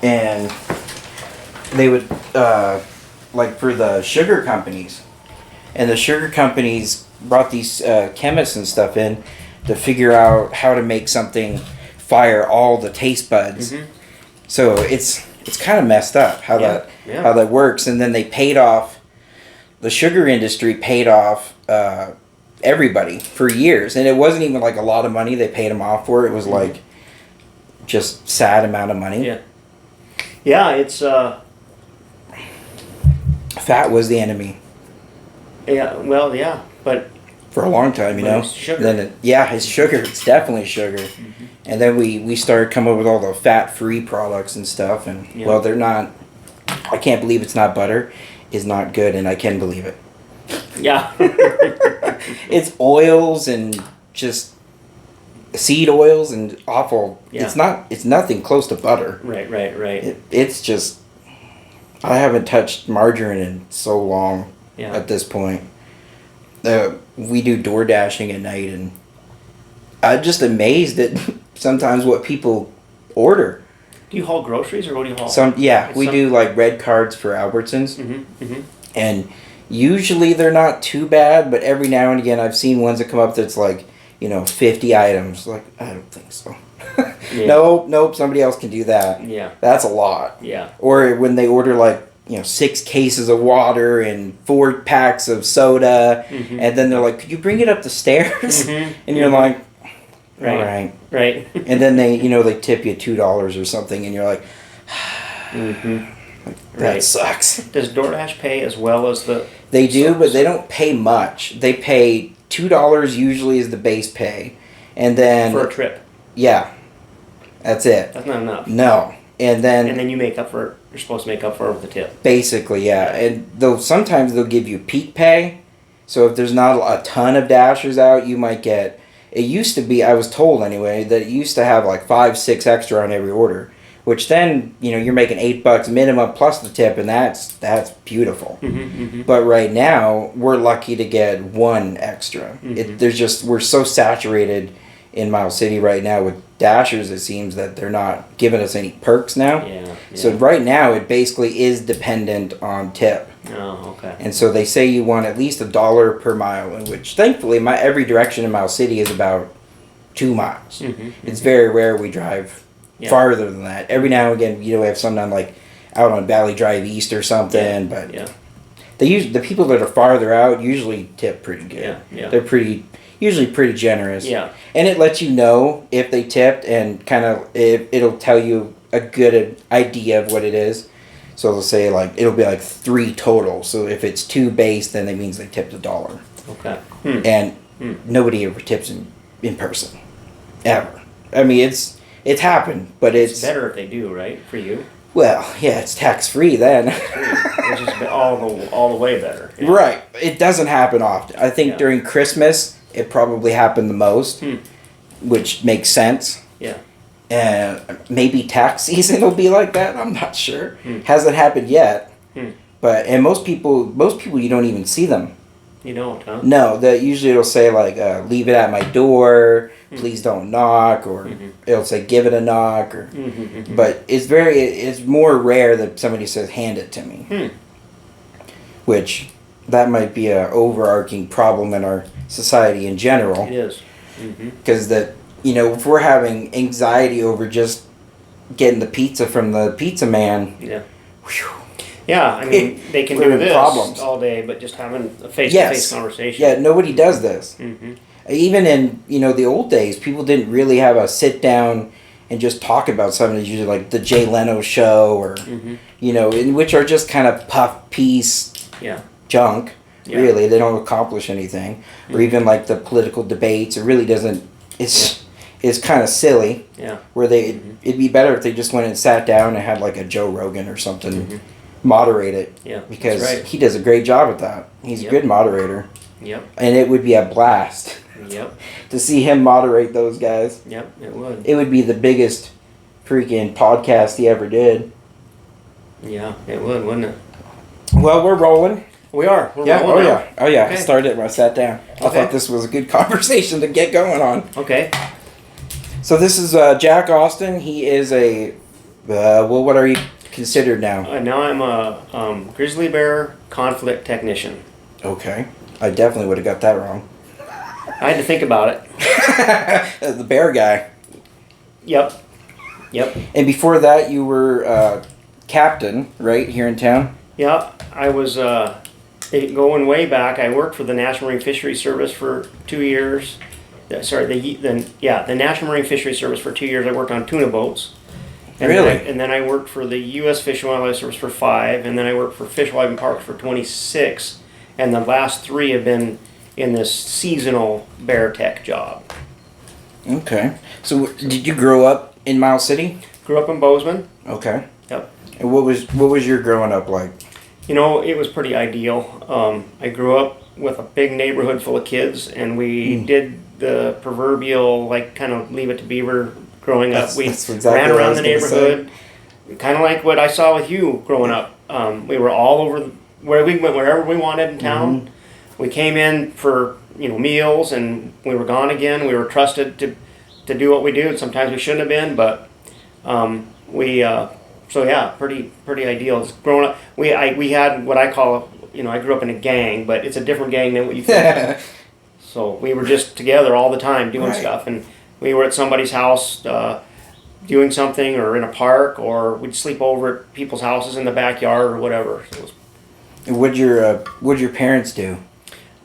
and they would like for the sugar companies, and the sugar companies brought these chemists and stuff in to figure out how to make something fire all the taste buds. Mm-hmm. So it's kind of messed up how that works. And then they paid off, the sugar industry paid off everybody for years, and it wasn't even like a lot of money they paid them off for. It was like just sad amount of money. It's fat was the enemy. But for a long time, you know. It's sugar. Then it's sugar. It's definitely sugar. Mm-hmm. And then we started coming up with all the fat-free products and stuff, and well, they're not. I can't believe it's not butter. Is not good, and I can believe it. Yeah. It's oils and just seed oils and awful. Yeah. It's nothing close to butter. Right. It's just, I haven't touched margarine in so long at this point. We do door dashing at night, and I'm just amazed at sometimes what people order. Do you haul groceries, or what do you haul? We do like red cards for Albertsons. Mm-hmm, mm-hmm. And usually they're not too bad, but every now and again I've seen ones that come up that's like, 50 items. Like, I don't think so. Nope, somebody else can do that. Yeah. That's a lot. Yeah. Or when they order like, 6 cases of water and 4 packs of soda, mm-hmm. and then they're like, could you bring it up the stairs? Mm-hmm. And you're like, right. And then they, they tip you $2 or something, and you're like, mm-hmm. That sucks. Does DoorDash pay as well as the... They do, but they don't pay much. They pay $2 usually is the base pay. And then... For a trip. Yeah. That's it. That's not enough. No. And then you're supposed to make up for it with the tip. Basically, yeah. And sometimes they'll give you peak pay. So if there's not a ton of dashers out, you might get... It used to be, I was told anyway, that it used to have like 5-6 extra on every order. Which then, you're making $8 minimum plus the tip, and that's beautiful. Mm-hmm, mm-hmm. But right now, we're lucky to get 1 extra. Mm-hmm. We're so saturated in Miles City right now with dashers, it seems that they're not giving us any perks now. Yeah. So right now, it basically is dependent on tip. Oh, okay. And so they say you want at least $1 per mile, in which thankfully every direction in Miles City is about 2 miles. Mm-hmm, it's very rare we drive farther than that. Every now and again, we have some like out on Valley Drive East or something, but the people that are farther out usually tip pretty good. Yeah. They're usually pretty generous. Yeah. And it lets you know if they tipped, and kind of it'll tell you a good idea of what it is. So they'll say like it'll be like 3 total. So if it's 2 base, then it means they tipped $1. Okay. And nobody ever tips in person, ever. I mean, it's happened, but it's better if they do, right? For you. Well, yeah, it's tax-free then. Which is all the way better. Yeah. Right. It doesn't happen often. I think during Christmas, it probably happened the most, which makes sense. Yeah. And maybe tax season will be like that. I'm not sure. Hasn't happened yet. But most people you don't even see them. You don't, huh? No, usually it'll say like, leave it at my door, please don't knock, or it'll say give it a knock, or. But it's more rare that somebody says hand it to me, which that might be a overarching problem in our society in general. It is, because if we're having anxiety over just getting the pizza from the pizza man, whew, yeah, I mean, they can do this all day, but just having a face-to-face conversation. Yeah, nobody does this. Even in, the old days, people didn't really have a sit-down and just talk about something. It's usually like the Jay Leno show, or, in which are just kind of puff piece junk, really. They don't accomplish anything. Or even like the political debates. It really doesn't, it's kind of silly. Yeah. Where it'd be better if they just went and sat down and had like a Joe Rogan or something. Moderate it, because he does a great job at that. He's a good moderator. Yep. And it would be a blast. Yep. To see him moderate those guys. Yep, it would. It would be the biggest freaking podcast he ever did. Yeah, it would, wouldn't it? Well, we're rolling. We are. We're rolling. Oh yeah. Okay. I started when I sat down. I thought this was a good conversation to get going on. Okay. So this is Jack Austin. He is a Well, what are you considered now? Now I'm a grizzly bear conflict technician. Okay. I definitely would have got that wrong. I had to think about it. The bear guy. Yep. And before that, you were captain, right, here in town? Yep. I was going way back. I worked for the National Marine Fisheries Service for 2 years. Sorry, the National Marine Fisheries Service for 2 years. I worked on tuna boats. Really? And then I worked for the U.S. Fish and Wildlife Service for 5, and then I worked for Fish, Wildlife, and Parks for 26, and the last 3 have been in this seasonal bear tech job. Okay. So did you grow up in Miles City? Grew up in Bozeman. Okay. Yep. And what was your growing up like? You know, it was pretty ideal. I grew up with a big neighborhood full of kids, and we did the proverbial, like, kind of leave it to beaver growing up. We ran around the neighborhood, kind of like what I saw with you growing up. We were all over, where we went wherever we wanted in town. We came in for meals, and we were gone again. We were trusted to do what we do. Sometimes we shouldn't have been, but so yeah, pretty ideal. Just growing up, we had what I call I grew up in a gang, but it's a different gang than what you think. So we were just together all the time doing stuff, and we were at somebody's house doing something, or in a park, or we'd sleep over at people's houses in the backyard or whatever. So what'd your parents do?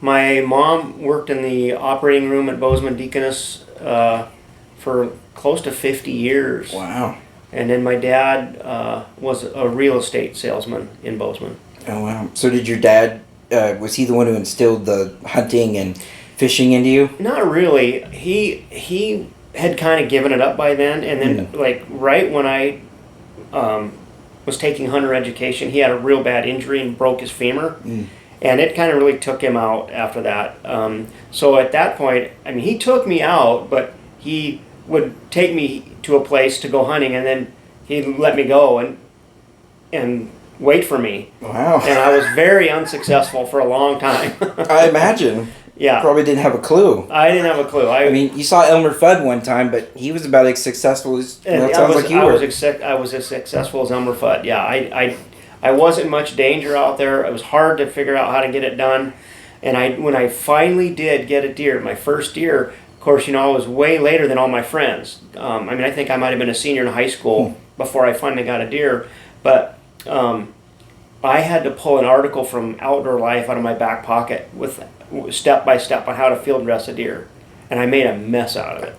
my mom worked in the operating room at Bozeman Deaconess for close to 50 years. Wow. And then my dad was a real estate salesman in Bozeman. Oh, wow. So did your dad, was he the one who instilled the hunting and fishing into you? Not really. He had kind of given it up by then. And then, like, right when I was taking hunter education, he had a real bad injury and broke his femur. And it kind of really took him out after that. So at that point, I mean, he took me out, but he would take me to a place to go hunting, and then he'd let me go and wait for me. Wow. And I was very unsuccessful for a long time. I imagine. Yeah. Probably didn't have a clue. I didn't have a clue. I mean, you saw Elmer Fudd one time, but he was about as successful as, it sounds like you were. I was as successful as Elmer Fudd. Yeah, I wasn't much danger out there. It was hard to figure out how to get it done. And when I finally did get a deer, my first deer, of course, I was way later than all my friends. I mean, I think I might have been a senior in high school before I finally got a deer. But I had to pull an article from Outdoor Life out of my back pocket with step by step on how to field dress a deer. And I made a mess out of it.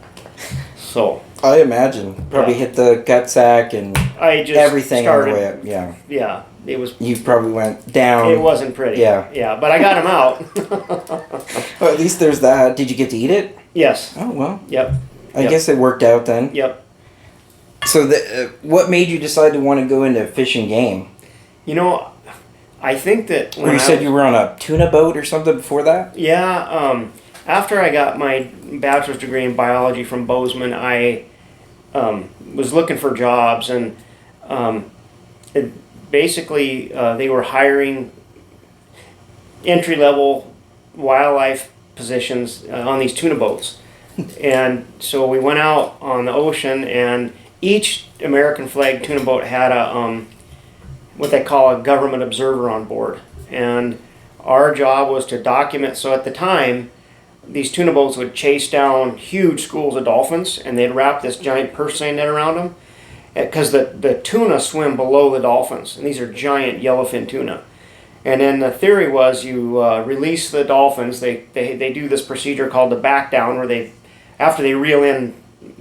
So I imagine. Probably hit the gut sack and I just everything started, on the way up. Yeah. Yeah. It was. You probably went down. It wasn't pretty. Yeah. Yeah, but I got him out. Well, at least there's that. Did you get to eat it? Yes. Oh, well. Yep. I guess it worked out then. Yep. So what made you decide to want to go into fish and game? I think that when you said you were on a tuna boat or something before that? Yeah. After I got my bachelor's degree in biology from Bozeman, I was looking for jobs, and basically they were hiring entry-level wildlife positions on these tuna boats. And so we went out on the ocean, and each American flag tuna boat had a what they call a government observer on board. And our job was to document. So at the time, these tuna boats would chase down huge schools of dolphins, and they'd wrap this giant purse seine net around them, because the tuna swim below the dolphins, and these are giant yellowfin tuna. And then the theory was you release the dolphins. They do this procedure called the back down, where after they reel in,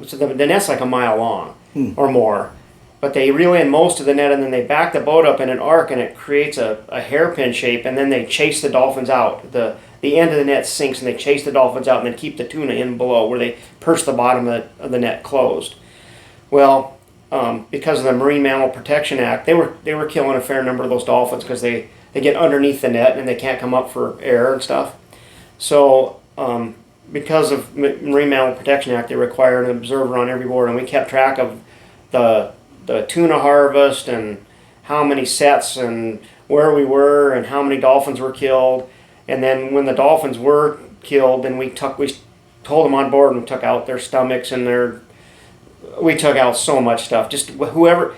so the net's like a mile long or more, but they reel in most of the net, and then they back the boat up in an arc, and it creates a hairpin shape, and then they chase the dolphins out. The end of the net sinks, and they chase the dolphins out, and then keep the tuna in below, where they purse the bottom of the net closed. Well, because of the Marine Mammal Protection Act, they were killing a fair number of those dolphins, because they get underneath the net and they can't come up for air and stuff. So because of Marine Mammal Protection Act, they required an observer on every board, and we kept track of the tuna harvest and how many sets and where we were and how many dolphins were killed. And then when the dolphins were killed, then we told them on board and took out their stomachs and their we took out so much stuff. Just whatever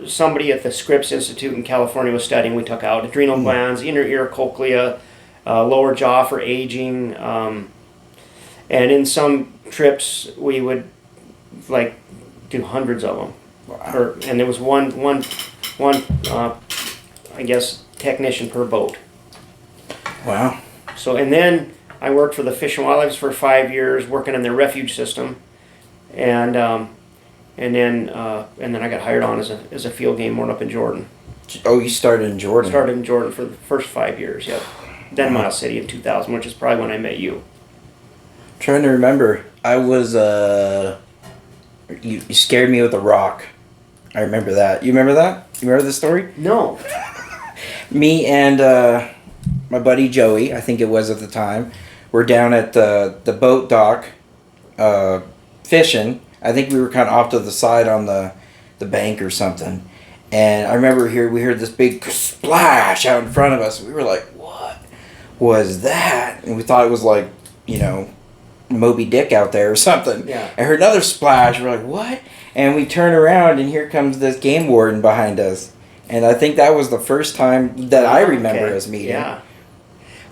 somebody at the Scripps Institute in California was studying, we took out. Adrenal glands, inner ear cochlea, lower jaw for aging, and in some trips we would like do hundreds of them. Wow. And there was one I guess technician per boat. Wow. So and then I worked for the Fish and Wildlife for 5 years, working in their refuge system, and then I got hired on as a field game warden up in Jordan. Oh, you started in Jordan. Started in Jordan for the first 5 years. Yep. Then Miles City in 2000, which is probably when I met you. Trying to remember, I was you scared me with a rock. I remember that. You remember that? You remember the story? No. Me and my buddy Joey, I think it was at the time, were down at the boat dock fishing. I think we were kind of off to the side on the bank or something. And I remember we heard this big splash out in front of us. We were like, what was that? And we thought it was like, Moby Dick out there or something. Yeah. I heard another splash. We're like, what? And we turn around and here comes this game warden behind us. And I think that was the first time that I remember us meeting. Yeah.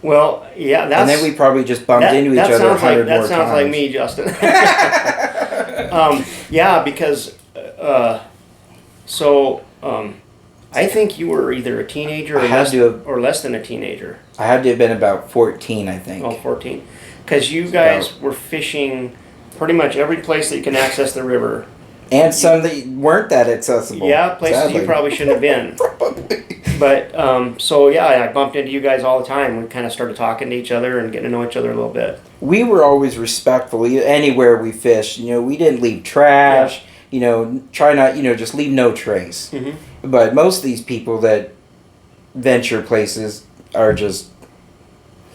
Well, yeah, and then we probably just bumped into each other 100 more times. That sounds like me, Justin. Yeah, because I think you were either a teenager or less than a teenager. I had to have been about 14, I think. Oh, 14. Because you guys were fishing pretty much every place that you can access the river. And some that weren't that accessible. Yeah, places sadly. You probably shouldn't have been. Probably. But, I bumped into you guys all the time. We kind of started talking to each other and getting to know each other a little bit. We were always respectful anywhere we fished. We didn't leave trash. Yeah. Try not, just leave no trace. Mm-hmm. But most of these people that venture places are just...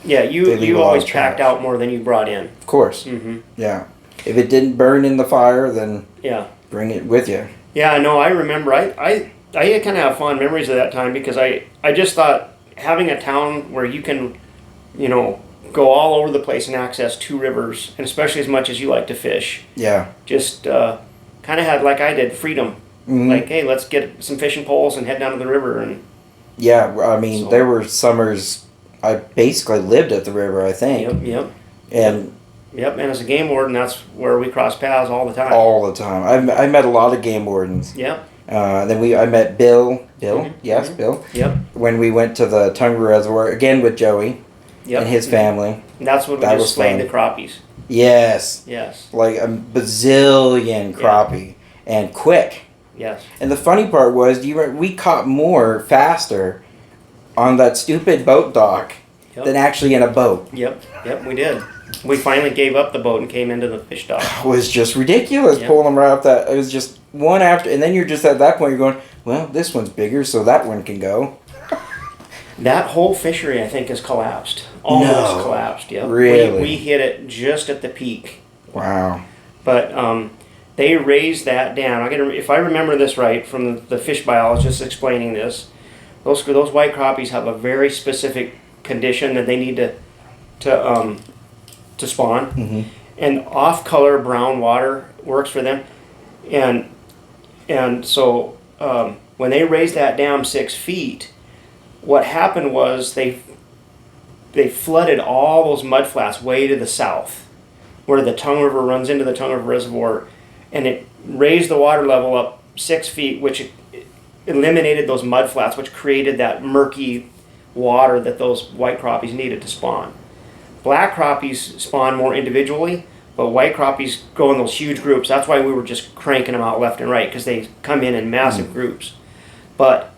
Yeah, you always packed out more than you brought in. Of course. Mm-hmm. Yeah. If it didn't burn in the fire, then bring it with you. Yeah, no, I remember. I kind of have fond memories of that time because I just thought having a town where you can, go all over the place and access 2 rivers, and especially as much as you like to fish. Yeah. Just kind of had, like I did, freedom. Mm-hmm. Like, hey, let's get some fishing poles and head down to the river. And yeah, I mean, there were summers I basically lived at the river, I think. Yep. And and as a game warden, that's where we cross paths all the time. All the time. I met a lot of game wardens. Yep. Then I met Bill. Mm-hmm. Yes, Bill. Yep. When we went to the Tunga Reservoir, again with Joey and his family. And that's when we just slayed the crappies. Yes. Yes. Like a bazillion crappie. And quick. Yes. And the funny part was, we caught more faster on that stupid boat dock than actually in a boat. Yep, we did. We finally gave up the boat and came into the fish dock. It was just ridiculous pulling them right off that. It was just one after, and then you're just at that point, you're going, well, this one's bigger, so that one can go. That whole fishery, I think, has collapsed. Almost collapsed, yeah. Really? We hit it just at the peak. Wow. But they raised that dam. If I remember this right from the fish biologist explaining this, those white crappies have a very specific condition that they need to spawn, mm-hmm. and off-color brown water works for them, and so when they raised that dam 6 feet, what happened was they flooded all those mud flats way to the south, where the Tongue River runs into the Tongue River Reservoir, and it raised the water level up 6 feet, which eliminated those mud flats, which created that murky water that those white crappies needed to spawn. Black crappies spawn more individually, but white crappies go in those huge groups. That's why we were just cranking them out left and right, because they come in massive groups. But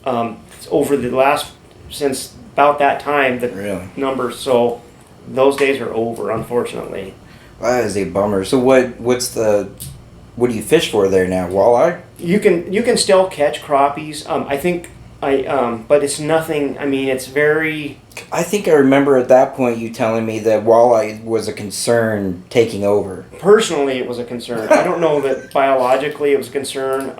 over the since about that time, the numbers, so those days are over, unfortunately. That is a bummer. So what do you fish for there now? Walleye? You can still catch crappies. I think but it's nothing. I mean, it's very. I think I remember at that point you telling me that walleye was a concern taking over. Personally, it was a concern. I don't know that biologically it was a concern.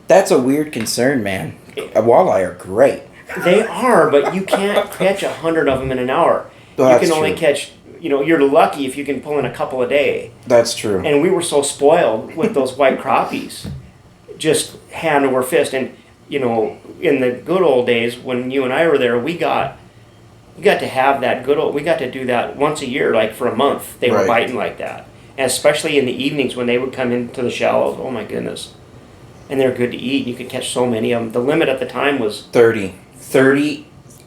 That's a weird concern, man. Walleye are great. They are, but you can't catch 100 of them in an hour. Well, you can only catch you know, you're lucky if you can pull in a couple a day. That's true. And we were so spoiled with those white crappies, just hand over fist. And you know, in the good old days when you and I were there, we got to have that good old. We got to do that once a year, like for a month. They were Right. biting like that, and especially in the evenings when they would come into the shallows. Oh my goodness! And they're good to eat. You could catch so many of them. The limit at the time was 30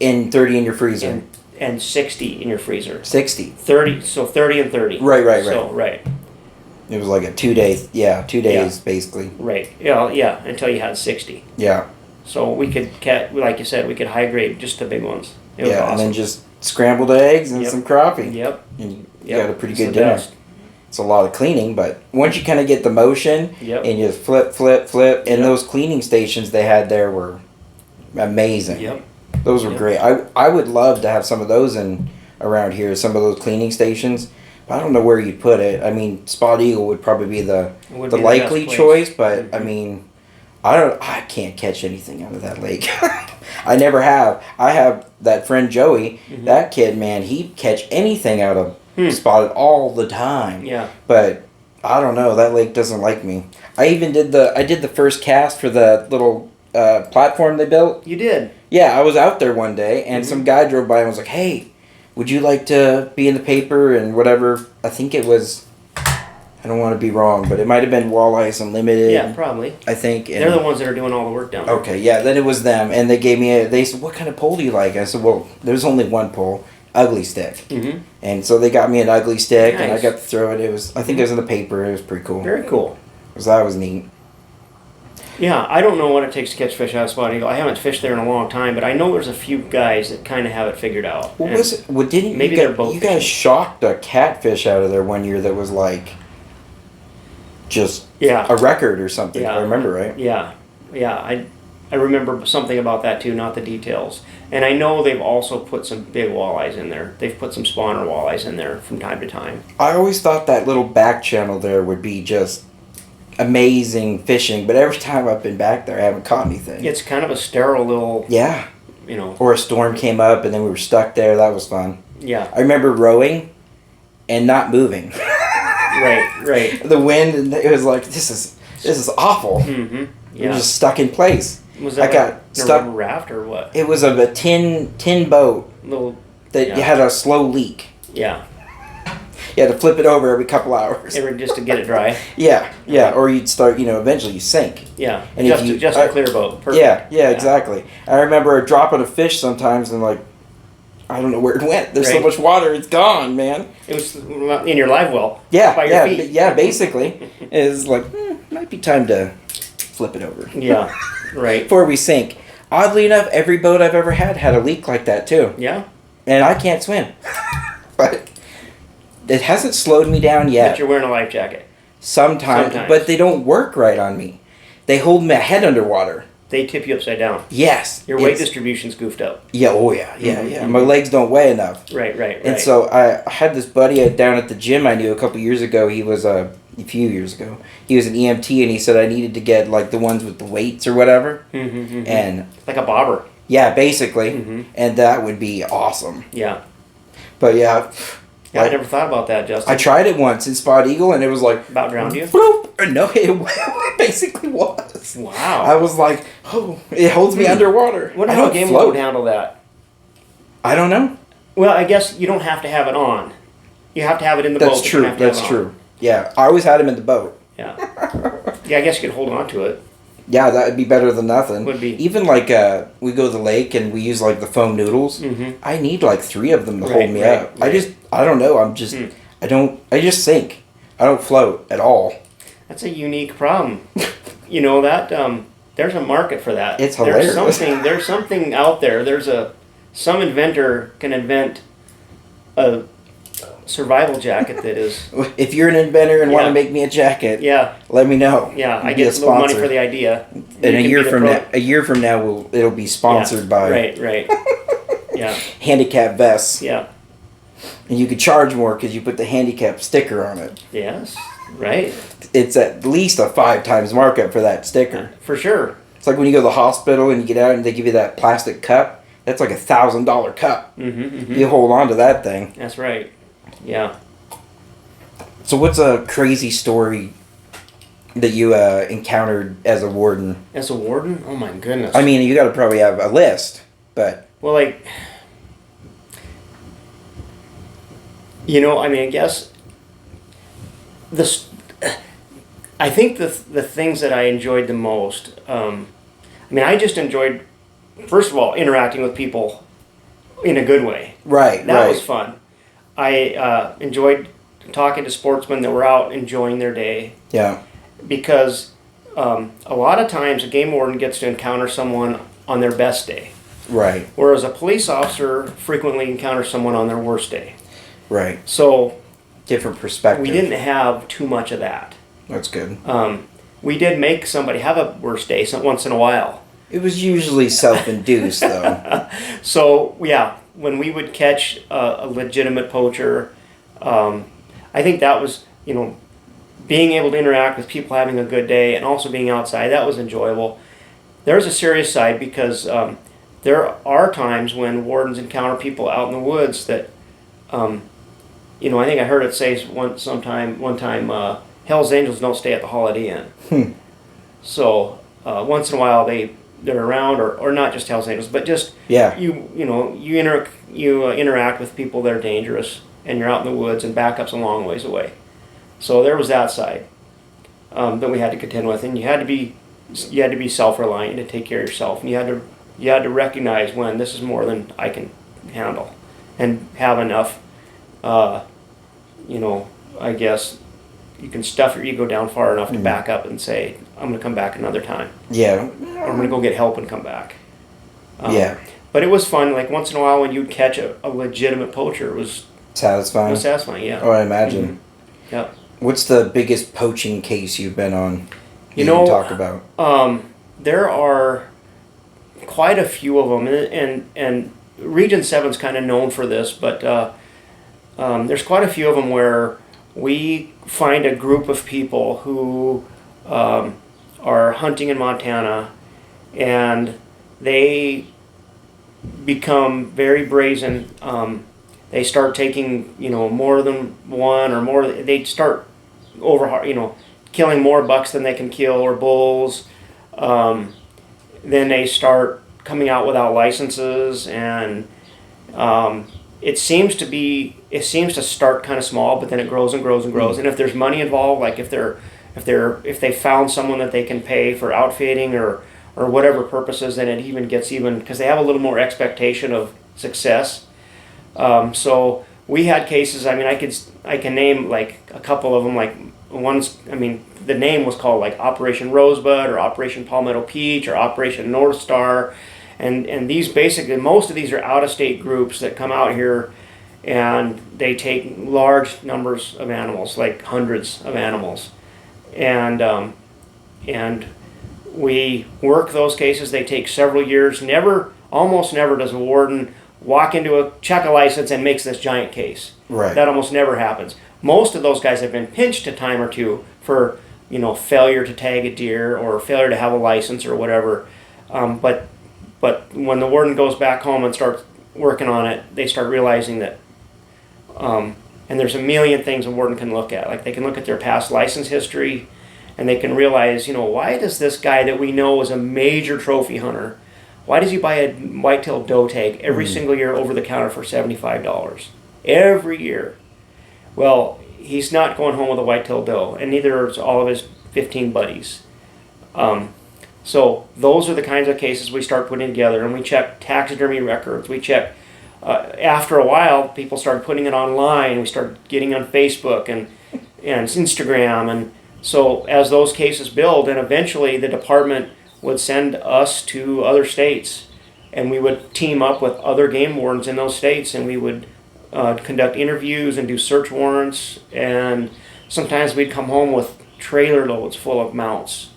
and 30 in your freezer. and 60 in your freezer. 60. 30, so 30 and 30. Right. So, right. It was like a 2 day, 2 days basically. Right. Yeah, until you had 60. Yeah. So we could catch, like you said, we could high grade just the big ones. It was awesome. And then just scrambled eggs and Yep. some crappie. Yep. And you got a pretty It's good the dinner. best. It's a lot of cleaning, but once you kind of get the motion Yep. and you just flip, and Yep. those cleaning stations they had there were amazing. Yep. Those were Yep. great. I would love to have some of those in around here, some of those cleaning stations. But I don't know where you'd put it. I mean, Spot Eagle would probably be the Would be the likely best place. choice, but I Mhm. mean, I can't catch anything out of that lake. I never have. I have that friend Joey. Mhm. That kid, man, he'd catch anything out of Spotted all the time. Yeah. But I don't know. That lake doesn't like me. I even did the first cast for the little platform they built. You did. Yeah, I was out there one day, and Mhm. some guy drove by and was like, "Hey, would you like to be in the paper and whatever?" I think it was. I don't want to be wrong, but it might have been Walleyes Unlimited. Yeah, probably. I think. And They're the ones that are doing all the work down there. okay, yeah, then it was them, and they gave me they said, "What kind of pole do you like?" I said, "Well, there's only one pole, ugly stick." Mm-hmm. And so they got me an ugly stick, and I Nice. got to throw it. It was, I think it was in the paper. It was pretty cool. Very cool. So that was neat. Yeah, I don't know what it takes to catch fish out of Spot Eagle. I haven't fished there in a long time, but I know there's a few guys that kind of have it figured out. What And was it? What didn't maybe you they're guys, both you guys fishing. shocked a catfish out of there one year that was like just Yeah. a record or something. Yeah. I remember right. Yeah, I remember something about that too, not the details. And I know they've also put some big walleyes in there. They've put some spawner walleyes in there from time to time. I always thought that little back channel there would be just amazing fishing, but every time I've been back there, I haven't caught anything. It's kind of a sterile little, Yeah. you know. Or a storm came up and then we were stuck there. That was fun. Yeah, I remember rowing and not moving. right. The wind, and it was like, this is awful. Mm-hmm. You're Yeah. just stuck in place. Was I that got like a stuck. rubber raft or what? It was a tin boat Little. that Yeah. you had a slow leak. Yeah. You had to flip it over every couple hours. Just to get it dry. Yeah. Or you'd start, eventually you sink. Yeah. And just if you- just a clear boat. Perfect. Yeah, exactly. I remember dropping a fish sometimes and like, I don't know where it went. There's so Right. much water, it's gone, man. It was in your live well. Yeah, By your feet. basically. It's like, might be time to flip it over. Yeah. Right. Before we sink. Oddly enough, every boat I've ever had a leak like that too. Yeah. And I can't swim. But it hasn't slowed me down But yet. you're wearing a life jacket. Sometimes, but they don't work right on me. They hold my head underwater. They tip you upside down. Yes. Your weight it's- distribution's goofed up. Yeah, oh yeah. Mhm. My legs don't weigh enough. Right. And so I had this buddy down at the gym I knew a couple years ago. He was a few years ago. He was an EMT, and he said I needed to get like the ones with the weights or whatever. Mm-hmm. And Like a bobber. yeah, basically, Mhm. and that would be awesome. Yeah. But yeah, Yeah, I never thought about that, Justin. I tried it once in Spot Eagle, and it was like About drowned you? bloop. No, it basically was. Wow. I was like, oh, it holds me underwater. Wonder I how a don't game float. would handle that. I don't know. Well, I guess you don't have to have it on. You have to have it in the boat. That's but you true. don't have to have That's it on. true. Yeah, I always had him in the boat. Yeah. Yeah, I guess you could hold on to it. Yeah, that would be better than nothing. Would be. Even like we go to the lake and we use like the foam noodles. Mm-hmm. I need like 3 of them to hold me right, up. right. I don't know. I'm just I just sink. I don't float at all. That's a unique problem. You know that there's a market for that. It's hilarious. There's something out there. Some inventor can invent a survival jacket that is. If you're an inventor and want Yeah. to make me a jacket, Yeah, let me know. yeah. I Be get a little money for the idea. And You a can year be the from pro- now, it'll be sponsored by Right. Yeah, handicap vests, yeah. and you could charge more because you put the handicap sticker on it. Yes, right. It's at least a 5 times markup for that sticker. For sure. It's like when you go to the hospital and you get out and they give you that plastic cup. That's like $1,000 cup. Mm-hmm. You hold on to that thing. That's right. Yeah. So what's a crazy story that you encountered as a warden? As a warden? Oh my goodness. I mean, you got to probably have a list, but Well, like, you know, I mean, I guess this. I think the things that I enjoyed the most. I mean, I just enjoyed, first of all, interacting with people in a good way. right, That right, was fun. I enjoyed talking to sportsmen that were out enjoying their day, yeah, because a lot of times a game warden gets to encounter someone on their best day, right, whereas a police officer frequently encounters someone on their worst day. right. So Different perspective. we didn't have too much of that. That's good. We did make somebody have a worst day once in a while. It was usually self-induced, though. So yeah, when we would catch a legitimate poacher, I think that was, you know, being able to interact with people having a good day and also being outside, that was enjoyable. There's a serious side, because there are times when wardens encounter people out in the woods that, you know, I think I heard it say one time, Hell's Angels don't stay at the Holiday Inn. So once in a while they're around, or not just Hell's Angels, but just Yeah. you interact with people that are dangerous, and you're out in the woods, and backup's a long ways away. So there was that side that we had to contend with, and you had to be self-reliant to take care of yourself, and you had to recognize when this is more than I can handle, and have enough. I guess you can stuff your ego down far enough to back up and say, I'm going to come back another time. Yeah. Or I'm going to go get help and come back. Yeah. But it was fun. Like, once in a while when you'd catch a legitimate poacher, it was Satisfying. satisfying, yeah. Oh, I imagine. Mm-hmm. Yep. What's the biggest poaching case you've been on? You know, can talk about. There are quite a few of them, and Region 7's kind of known for this, but there's quite a few of them where we find a group of people who are hunting in Montana, and they become very brazen. They start taking, more than one or more. They start killing more bucks than they can kill, or bulls. Then they start coming out without licenses, and it seems to start kind of small, but then it grows and grows and grows. And if there's money involved, like if they found someone that they can pay for outfitting or whatever purposes, then it even gets because they have a little more expectation of success. So we had cases. I mean, I can name like a couple of them. Like one's, the name was called like Operation Rosebud or Operation Palmetto Peach or Operation North Star, and these basically, most of these are out-of-state groups that come out here, and they take large numbers of animals, like hundreds of animals, and we work those cases. They take several years. Almost never does a warden walk into check a license and makes this giant case. Right. That almost never happens. Most of those guys have been pinched a time or two for, failure to tag a deer or failure to have a license or whatever. But when the warden goes back home and starts working on it, they start realizing that, and there's a million things a warden can look at. Like, they can look at their past license history, and they can realize, why does this guy that we know is a major trophy hunter, why does he buy a white-tailed doe tag every single year over the counter for $75? Every year. Well, he's not going home with a white-tailed doe, and neither is all of his 15 buddies. So those are the kinds of cases we start putting together, and we check taxidermy records. We check, after a while, people started putting it online. We started getting on Facebook and Instagram, and so as those cases build, and eventually the department would send us to other states, and we would team up with other game wardens in those states, and we would conduct interviews and do search warrants, and sometimes we'd come home with trailer loads full of mounts,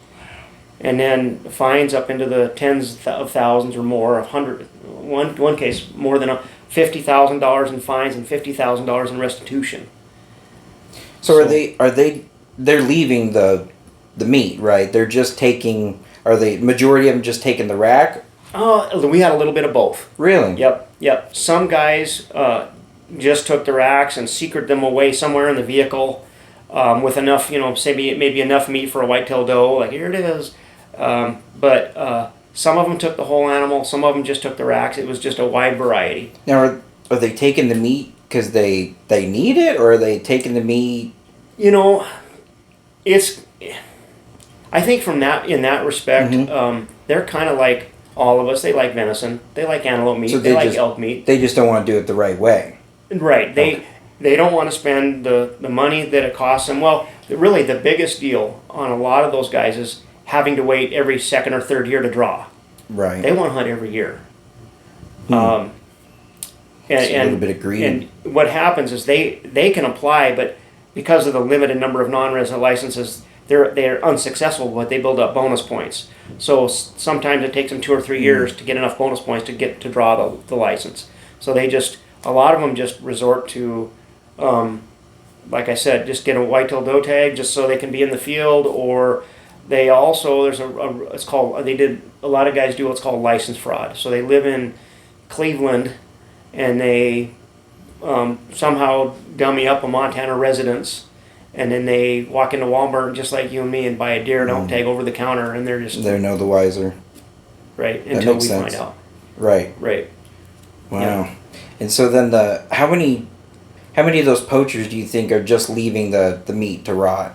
and then fines up into the tens of thousands or more, one case more than $50,000 in fines and $50,000 in restitution. So they're leaving the meat, right? They're just taking. Are the majority of them just taking the rack? We had a little bit of both. Really? Yep. Some guys just took the racks and secreted them away somewhere in the vehicle with enough, say maybe enough meat for a white-tailed doe. Like, here it is. But some of them took the whole animal. Some of them just took the racks. It was just a wide variety. Now, are they taking the meat because they need it, or are they taking the meat? It's. I think in that respect, they're kind of like all of us. They like venison. They like antelope meat. So they like elk meat. They just don't want to do it the right way. Right. They don't want to spend the money that it costs them. Well, really, the biggest deal on a lot of those guys is having to wait every second or third year to draw. Right. They want to hunt every year. And a little bit of greed. And what happens is they can apply, but because of the limited number of non-resident licenses, they're unsuccessful, but they build up bonus points. So sometimes it takes them 2 or 3 years to get enough bonus points to draw the license. So a lot of them just resort to, like I said, just get a white-tailed doe tag just so they can be in the field, or they also, a lot of guys do what's called license fraud. So they live in Cleveland and they somehow dummy up a Montana residence, and then they walk into Walmart just like you and me and buy a deer and elk tag over the counter, and they're no the wiser. Right, until we find out. Right. Wow. Yeah. And so then how many of those poachers do you think are just leaving the meat to rot?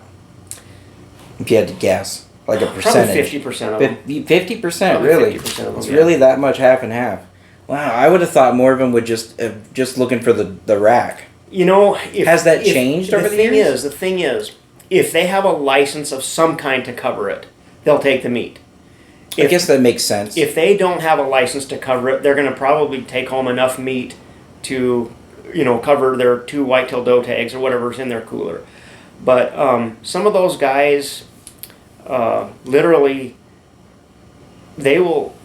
If you had to guess, like a percentage. Probably 50% of them. 50%, really? 50% of them, it's really that much, half and half. Wow, I would have thought more of them would just looking for the rack. Has that changed over the years? The thing is, if they have a license of some kind to cover it, they'll take the meat. I guess that makes sense. If they don't have a license to cover it, they're going to probably take home enough meat to, cover their 2 white-tailed doe tags or whatever's in their cooler. But some of those guys, literally, they will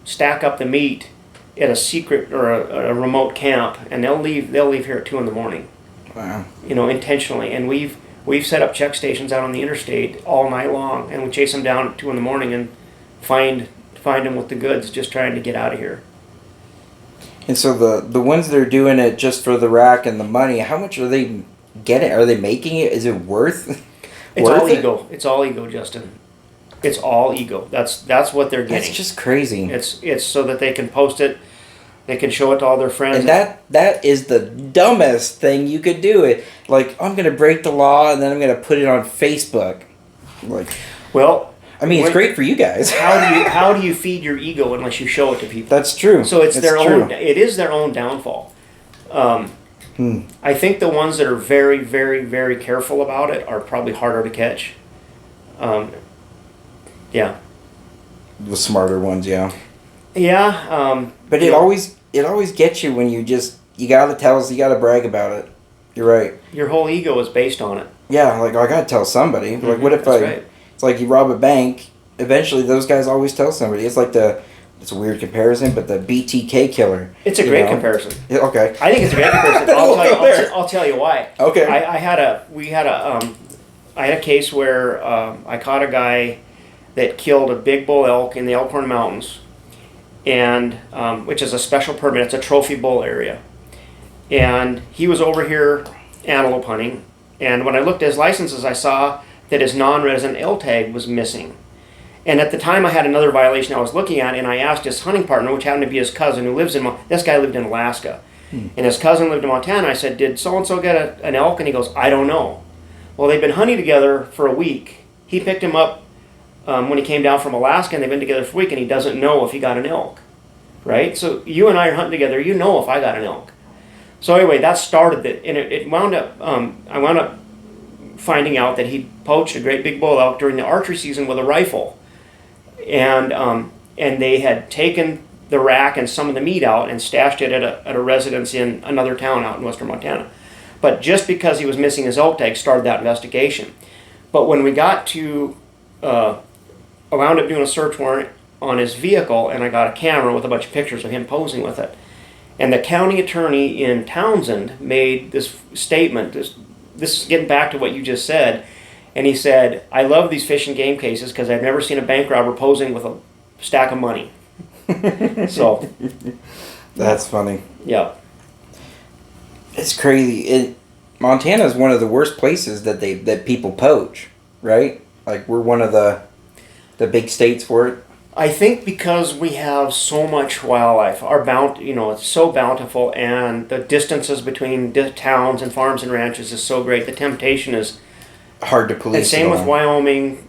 stack up the meat at a secret or a remote camp, and they'll leave here at 2 a.m. Wow. Intentionally, and we've set up check stations out on the interstate all night long, and we chase them down at 2 a.m. and find them with the goods, just trying to get out of here. And so the ones that are doing it just for the rack and the money, how much are they getting? Are they making it? Is it worth? It's all ego. It's all ego, Justin. It's all ego. That's what they're getting. That's just crazy. It's so that they can post it, they can show it to all their friends. And that is the dumbest thing you could do. It like, I'm gonna break the law and then I'm gonna put it on Facebook. Like, well, I mean, it's great for you guys. How do you feed your ego unless you show it to people? That's true. So it's their own. It is their own downfall. I think the ones that are very, very, very careful about it are probably harder to catch. Yeah. The smarter ones, yeah. Yeah. But it always gets you when you gotta tell us, you gotta brag about it. You're right. Your whole ego is based on it. Yeah, like, I gotta tell somebody. Like, what if it's like you rob a bank, eventually those guys always tell somebody. It's like it's a weird comparison, but the BTK killer. It's a great comparison. Yeah, okay. I think it's a great comparison. I'll tell you why. Okay. I had a case where I caught a guy that killed a big bull elk in the Elkhorn Mountains, and which is a special permit. It's a trophy bull area, and he was over here antelope hunting. And when I looked at his licenses, I saw that his non-resident L tag was missing. And at the time, I had another violation I was looking at, and I asked his hunting partner, which happened to be his cousin, who lives this guy lived in Alaska, and his cousin lived in Montana. I said, "Did so and so get an elk?" And he goes, "I don't know." Well, they've been hunting together for a week. He picked him up when he came down from Alaska, and they've been together for a week, and he doesn't know if he got an elk, right? So you and I are hunting together. You know if I got an elk. So anyway, that started it, and it wound up. I wound up finding out that he poached a great big bull elk during the archery season with a rifle, and they had taken the rack and some of the meat out and stashed it at a residence in another town out in western Montana. But just because he was missing his elk tag started that investigation. But when we got to, I wound up doing a search warrant on his vehicle, and I got a camera with a bunch of pictures of him posing with it. And the county attorney in Townsend made this statement, this is getting back to what you just said, and he said, "I love these fish and game cases because I've never seen a bank robber posing with a stack of money." So. That's funny. Yeah. It's crazy. Montana is one of the worst places that people poach, right? Like we're one of the big states for it. I think because we have so much wildlife, it's so bountiful, and the distances between towns and farms and ranches is so great. The temptation is Hard to and police. same it with all. Wyoming,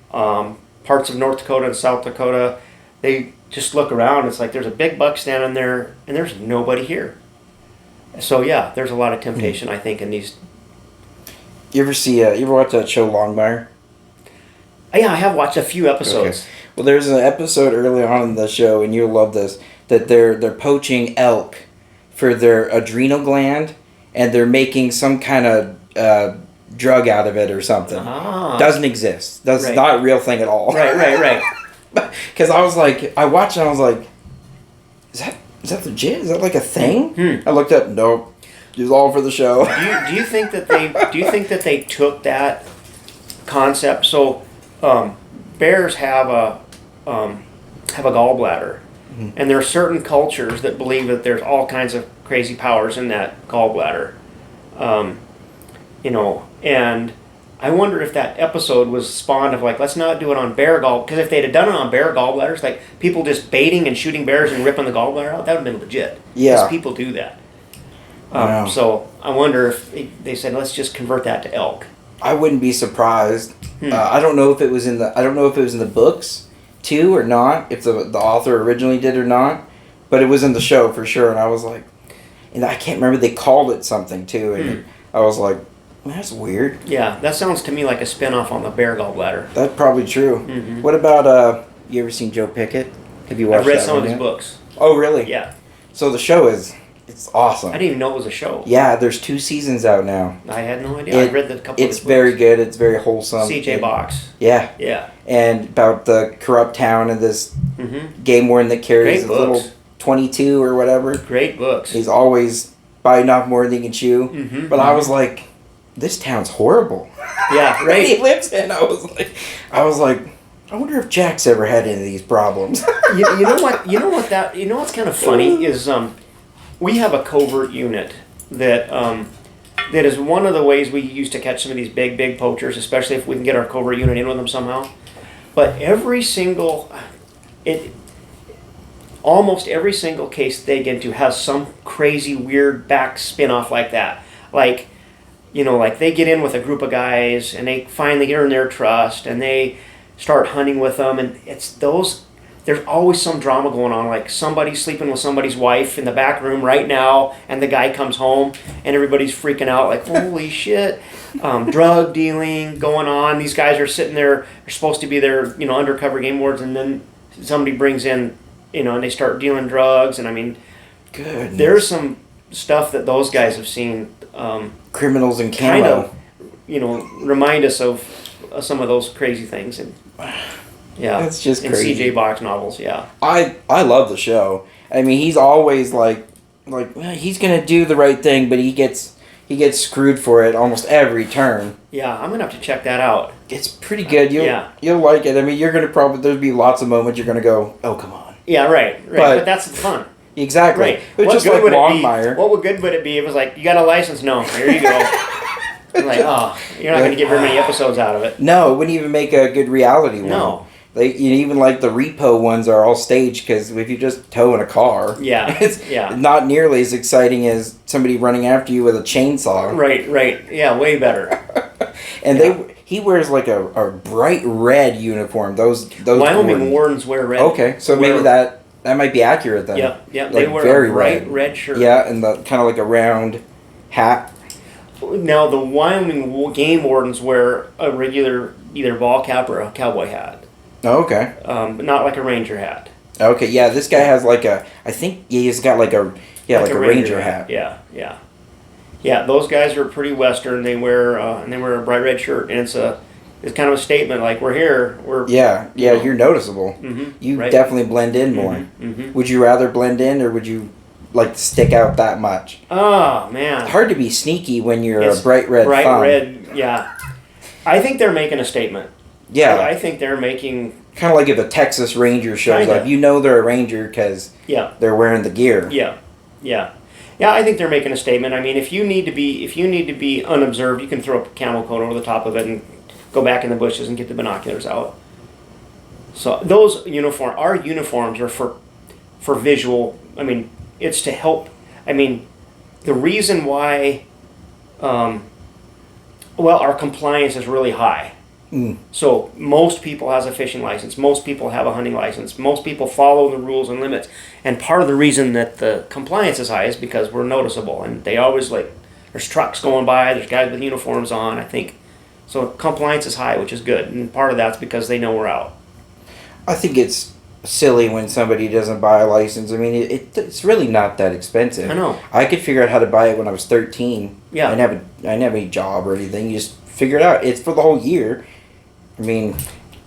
parts of North Dakota and South Dakota. They just look around. It's like there's a big buck standing there, and there's nobody here. So yeah, there's a lot of temptation. I think in these. You ever watch that show Longmire? Yeah, I have watched a few episodes. Okay. Well, there's an episode early on in the show, and you'll love this, that they're poaching elk for their adrenal gland, and they're making some kind of drug out of it or something. Ah. Doesn't exist. That's Right. not a real thing at all. Right. Because I was like, I watched it and I was like, is that legit? Is that like a thing? I looked up, nope. It was all for the show. Do you think that they took that concept? So bears have a gallbladder, and there are certain cultures that believe that there's all kinds of crazy powers in that gallbladder. And I wonder if that episode was spawned of like, let's not do it on bear because if they'd have done it on bear gallbladders, like people just baiting and shooting bears and ripping the gallbladder out, that would have been legit. Yeah. Because people do that. Wow. So I wonder if they said, let's just convert that to elk. I wouldn't be surprised. I don't know if it was in the books too or not. If the author originally did or not, but it was in the show for sure. And I was like, and I can't remember. They called it something too, and I was like, that's weird. Yeah, that sounds to me like a spinoff on the bear gallbladder. That's probably true. What about you ever seen Joe Pickett? Have you watched? I've read that some one of his yet? books. Oh, really? Yeah. So the show it's awesome. I didn't even know it was a show. Yeah, there's 2 seasons out now. I had no idea. I read a couple of It's his very books. good. It's very wholesome. C.J. Box. Yeah. Yeah. And about the corrupt town and this game warden that carries Great a little books. 22 or whatever. Great books. He's always biting off more than he can chew. But I was like, this town's horrible. Yeah, right. He lives in. I was like, I wonder if Jack's ever had any of these problems. you know what's kind of funny is we have a covert unit that is one of the ways we use to catch some of these big poachers, especially if we can get our covert unit in with them somehow. But almost every single case they get into has some crazy weird back spin-off like that. Like they get in with a group of guys and they finally earn their trust and they start hunting with them, and there's always some drama going on, like somebody's sleeping with somebody's wife in the back room right now, and the guy comes home and everybody's freaking out like, holy shit. Drug dealing going on. These guys are sitting there, they're supposed to be their undercover game wardens, and then somebody brings in and they start dealing drugs. And I mean, Goodness. there's some stuff that those guys have seen Criminals in kind camo. of remind us of some of those crazy things. And yeah, That's just in crazy. C.J. Box novels. Yeah, I love the show. I mean, he's always like well, he's gonna do the right thing, but he gets screwed for it almost every turn. yeah, I'm gonna have to check that out. It's pretty good. Yeah. You'll like it. I mean, you're gonna there'll be lots of moments you're gonna go, oh come on. Yeah, right. But that's the fun. Exactly. Right. It's What just good like would it Longmire. be? What good would it be if it was like, you got a license? No. Here you go. I'm like, you're not going to get very many episodes out of it. No, it wouldn't even make a good reality one. No. Even like the repo ones are all staged because if you just tow in a car, Yeah, it's yeah. not nearly as exciting as somebody running after you with a chainsaw. Right. Yeah, way better. And he wears like a bright red uniform. Those Wyoming wardens wear red. Okay, so maybe that might be accurate then. Yeah. Like They wear very a bright red shirt. Yeah, and the kind of like a round hat. Now, the Wyoming game wardens wear a regular either ball cap or a cowboy hat. Oh, okay. But not like a ranger hat. Okay, yeah, this guy has like he's got like a ranger hat. Yeah, those guys are pretty Western. They wear a bright red shirt, and it's kind of a statement like, we're here. You're noticeable. You right. definitely blend in more. Would you rather blend in, or would you like to stick out that much? Oh man, It's hard to be sneaky when you're It's a bright red thumb. red, yeah. I think they're making a statement. Yeah, I think they're making. kind of like if a Texas Ranger shows Kinda. up, you know they're a Ranger because Yeah. they're wearing the gear. Yeah. Yeah, I think they're making a statement. I mean, if you need to be unobserved, you can throw a camel coat over the top of it and go back in the bushes and get the binoculars out. So our uniforms are for visual. I mean, it's to help. I mean, the reason why, our compliance is really high. So most people has a fishing license. Most people have a hunting license. Most people follow the rules and limits. And part of the reason that the compliance is high is because we're noticeable. And they always there's trucks going by. There's guys with uniforms on. I think so. Compliance is high, which is good. And part of that's because they know we're out. I think it's silly when somebody doesn't buy a license. I mean, it's really not that expensive. I know. I could figure out how to buy it when I was 13. Yeah. I didn't have any job or anything. You just figure it out. It's for the whole year. I mean,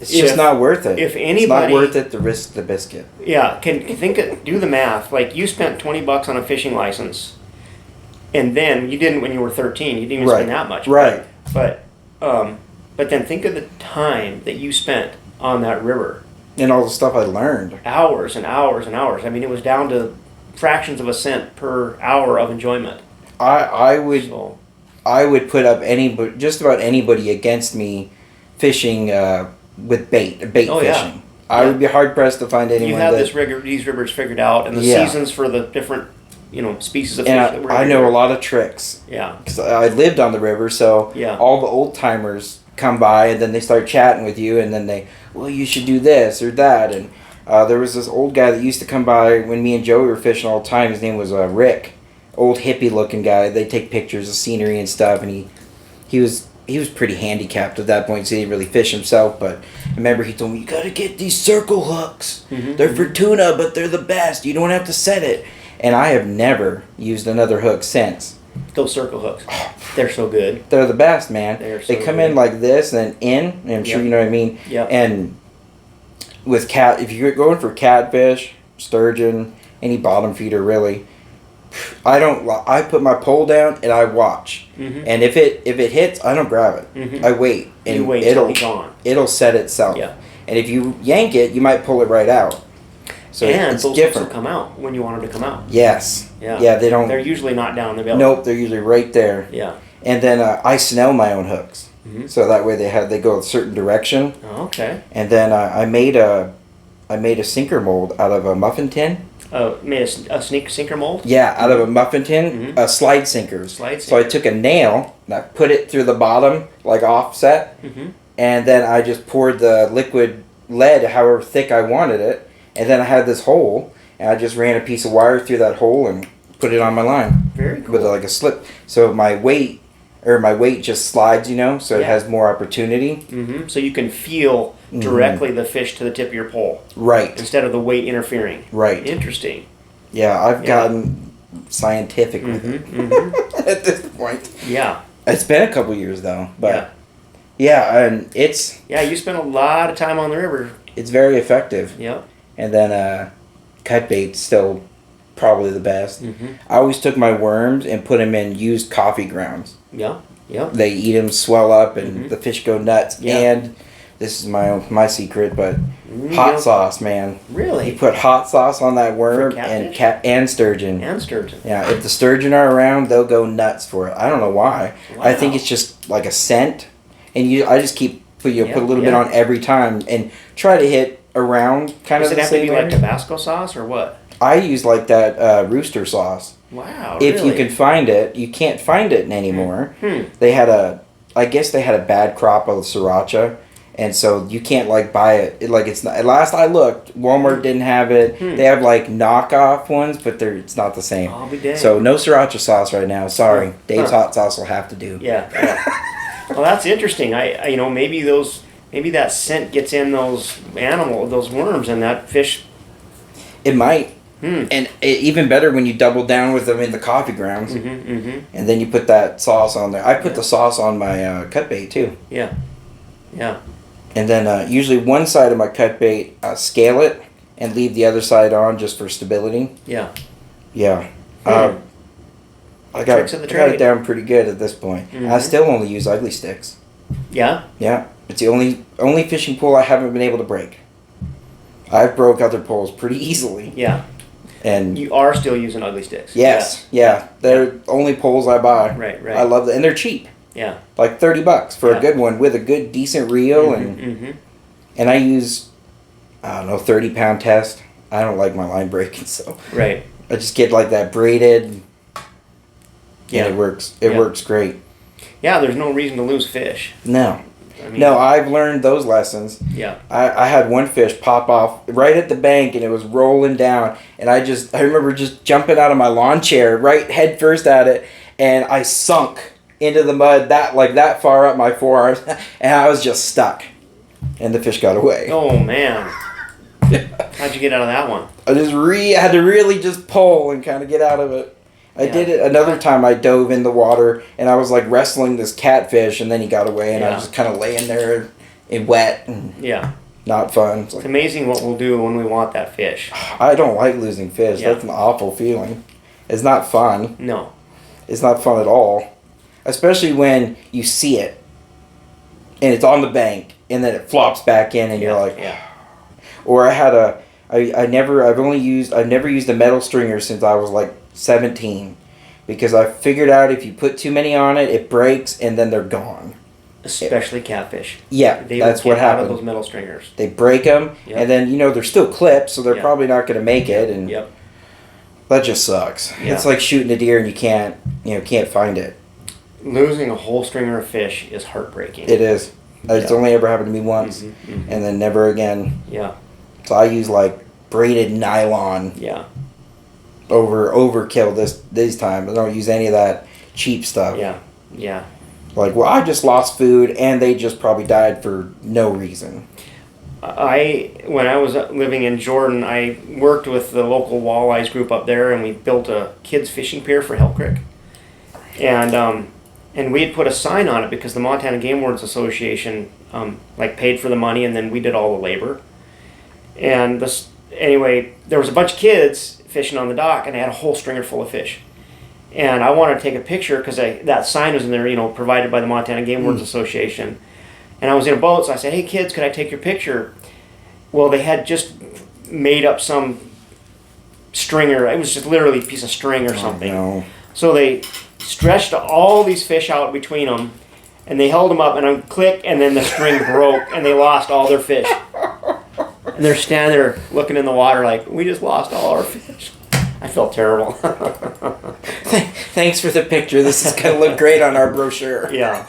it's just not worth it. If anybody, it's not worth it to risk the biscuit. Yeah, do the math. Like you spent $20 on a fishing license, and then you didn't when you were 13. You didn't even spend that much. Right. But then think of the time that you spent on that river. And all the stuff I learned. Hours and hours and hours. I mean, it was down to fractions of a cent per hour of enjoyment. I would put up just about anybody against me fishing with bait fishing. Yeah. I would be hard pressed to find anyone. You have these rivers figured out, and the seasons for the different species of fish. And I know a lot of tricks. Yeah, because I lived on the river, so all the old timers come by, and then they start chatting with you, and then you should do this or that, and there was this old guy that used to come by when me and Joey were fishing all the time. His name was Rick, old hippie looking guy. They take pictures of scenery and stuff, and he was pretty handicapped at that point, so he didn't really fish himself. But I remember he told me, you gotta get these circle hooks. They're for tuna, but they're the best. You don't have to set it. And I have never used another hook since. Those circle hooks, they're so good. They're the best, man. They come in like this and and I'm sure you know what I mean. Yeah. And with if you're going for catfish, sturgeon, any bottom feeder really, I put my pole down and I watch. And if it hits, I don't grab it. I wait, and you wait till he's gone. It'll set itself. Yeah. And if you yank it, you might pull it right out. So and it's those different. will come out when you want them to come out. Yes. Yeah. Yeah, they don't. They're usually not down the belly. Nope, they're usually right there. Yeah. And then I snell my own hooks, so that way they go a certain direction. Oh, okay. And then I made a sinker mold out of a muffin tin. Made a sinker mold? Yeah, out of a muffin tin, slide sinkers. So I took a nail and I put it through the bottom, like offset, and then I just poured the liquid lead however thick I wanted it, and then I had this hole, and I just ran a piece of wire through that hole and put it on my line. Very cool. With like a slip. So my weight just slides, so it has more opportunity. So you can feel directly the fish to the tip of your pole. Right. Instead of the weight interfering. Right. Interesting. Yeah, I've gotten scientific with it at this point. Yeah. It's been a couple years though, but yeah, and it's you spent a lot of time on the river. It's very effective. Yep. And then cut bait's still probably the best. I always took my worms and put them in used coffee grounds. Yeah. Yep. They eat them, swell up, and the fish go nuts. Yeah. And this is my secret, but hot sauce, man. Really? You put hot sauce on that worm and sturgeon. And sturgeon. Yeah, if the sturgeon are around, they'll go nuts for it. I don't know why. Wow. I think it's just like a scent, and I just keep put a little bit on every time and try to hit around kind of the same. Does it have to be like Tabasco sauce or what? I use like that rooster sauce. Wow. If you can find it, you can't find it anymore. I guess they had a bad crop of sriracha, and so you can't buy it. It's not. At last I looked, Walmart didn't have it. They have knockoff ones, but it's not the same. I'll be dang. So no sriracha sauce right now. Sorry, Dave's hot sauce will have to do. Yeah. Well, that's interesting. I maybe that scent gets in those worms, and that fish. It might. And even better when you double down with them in the coffee grounds, and then you put that sauce on there. I put the sauce on my cut bait too. Yeah, yeah. And then usually one side of my cut bait, scale it and leave the other side on just for stability. Yeah. Yeah. I got it down pretty good at this point. I still only use ugly sticks. Yeah. Yeah. It's the only fishing pole I haven't been able to break. I've broke other poles pretty easily. Yeah. And You are still using ugly sticks. yes, yeah, they're the only poles I buy. Right. I love them, and they're cheap. Yeah. Like $30 for Yeah. a good one with a good decent reel, Mm-hmm. and I use, I don't know, 30-pound test. I don't like my line breaking, so Right. I just get like that braided. Yeah. And it works. It works great. Yeah, there's no reason to lose fish. No. I mean, No, I've learned those lessons. Yeah. I had one fish pop off right at the bank and it was rolling down, and I remember just jumping out of my lawn chair right head first at it, and I sunk into the mud that far up my forearms, and I was just stuck, and the fish got away. Oh man. How'd you get out of that one? I had to really just pull and kind of get out of it. I did it another time. I dove in the water and I was like wrestling this catfish, and then he got away, and I was just kind of laying there in wet and not fun. It's It's amazing what we'll do when we want that fish. I don't like losing fish. Yeah. That's an awful feeling. It's not fun. No. It's not fun at all. Especially when you see it and it's on the bank and then it flops back in and you're like, Or I've never used a metal stringer since I was like 17, because I figured out if you put too many on it, it breaks and then they're gone. Especially catfish. Yeah, that's what happened. Out of those metal stringers. They break them, and then they're still clipped, so they're probably not going to make it, and that just sucks. Yeah. It's like shooting a deer and you can't find it. Losing a whole stringer of fish is heartbreaking. It is. It's only ever happened to me once, and then never again. Yeah. So I use like braided nylon. Yeah. Overkill this time. I don't use any of that cheap stuff. Yeah. Yeah. Like, well, I just lost food, and they just probably died for no reason. When I was living in Jordan, I worked with the local walleyes group up there, and we built a kids fishing pier for Hell Creek. And we had put a sign on it because the Montana Game Wardens Association paid for the money, and then we did all the labor. And anyway, there was a bunch of kids fishing on the dock, and they had a whole stringer full of fish. And I wanted to take a picture because that sign was in there, provided by the Montana Game Wardens Association. And I was in a boat, so I said, "Hey kids, could I take your picture?" Well, they had just made up some stringer. It was just literally a piece of string or something. No. So they stretched all these fish out between them, and they held them up, and I click, and then the string broke, and they lost all their fish. And they're standing there looking in the water like, we just lost all our fish. I felt terrible. Thanks for the picture. This is going to look great on our brochure. Yeah.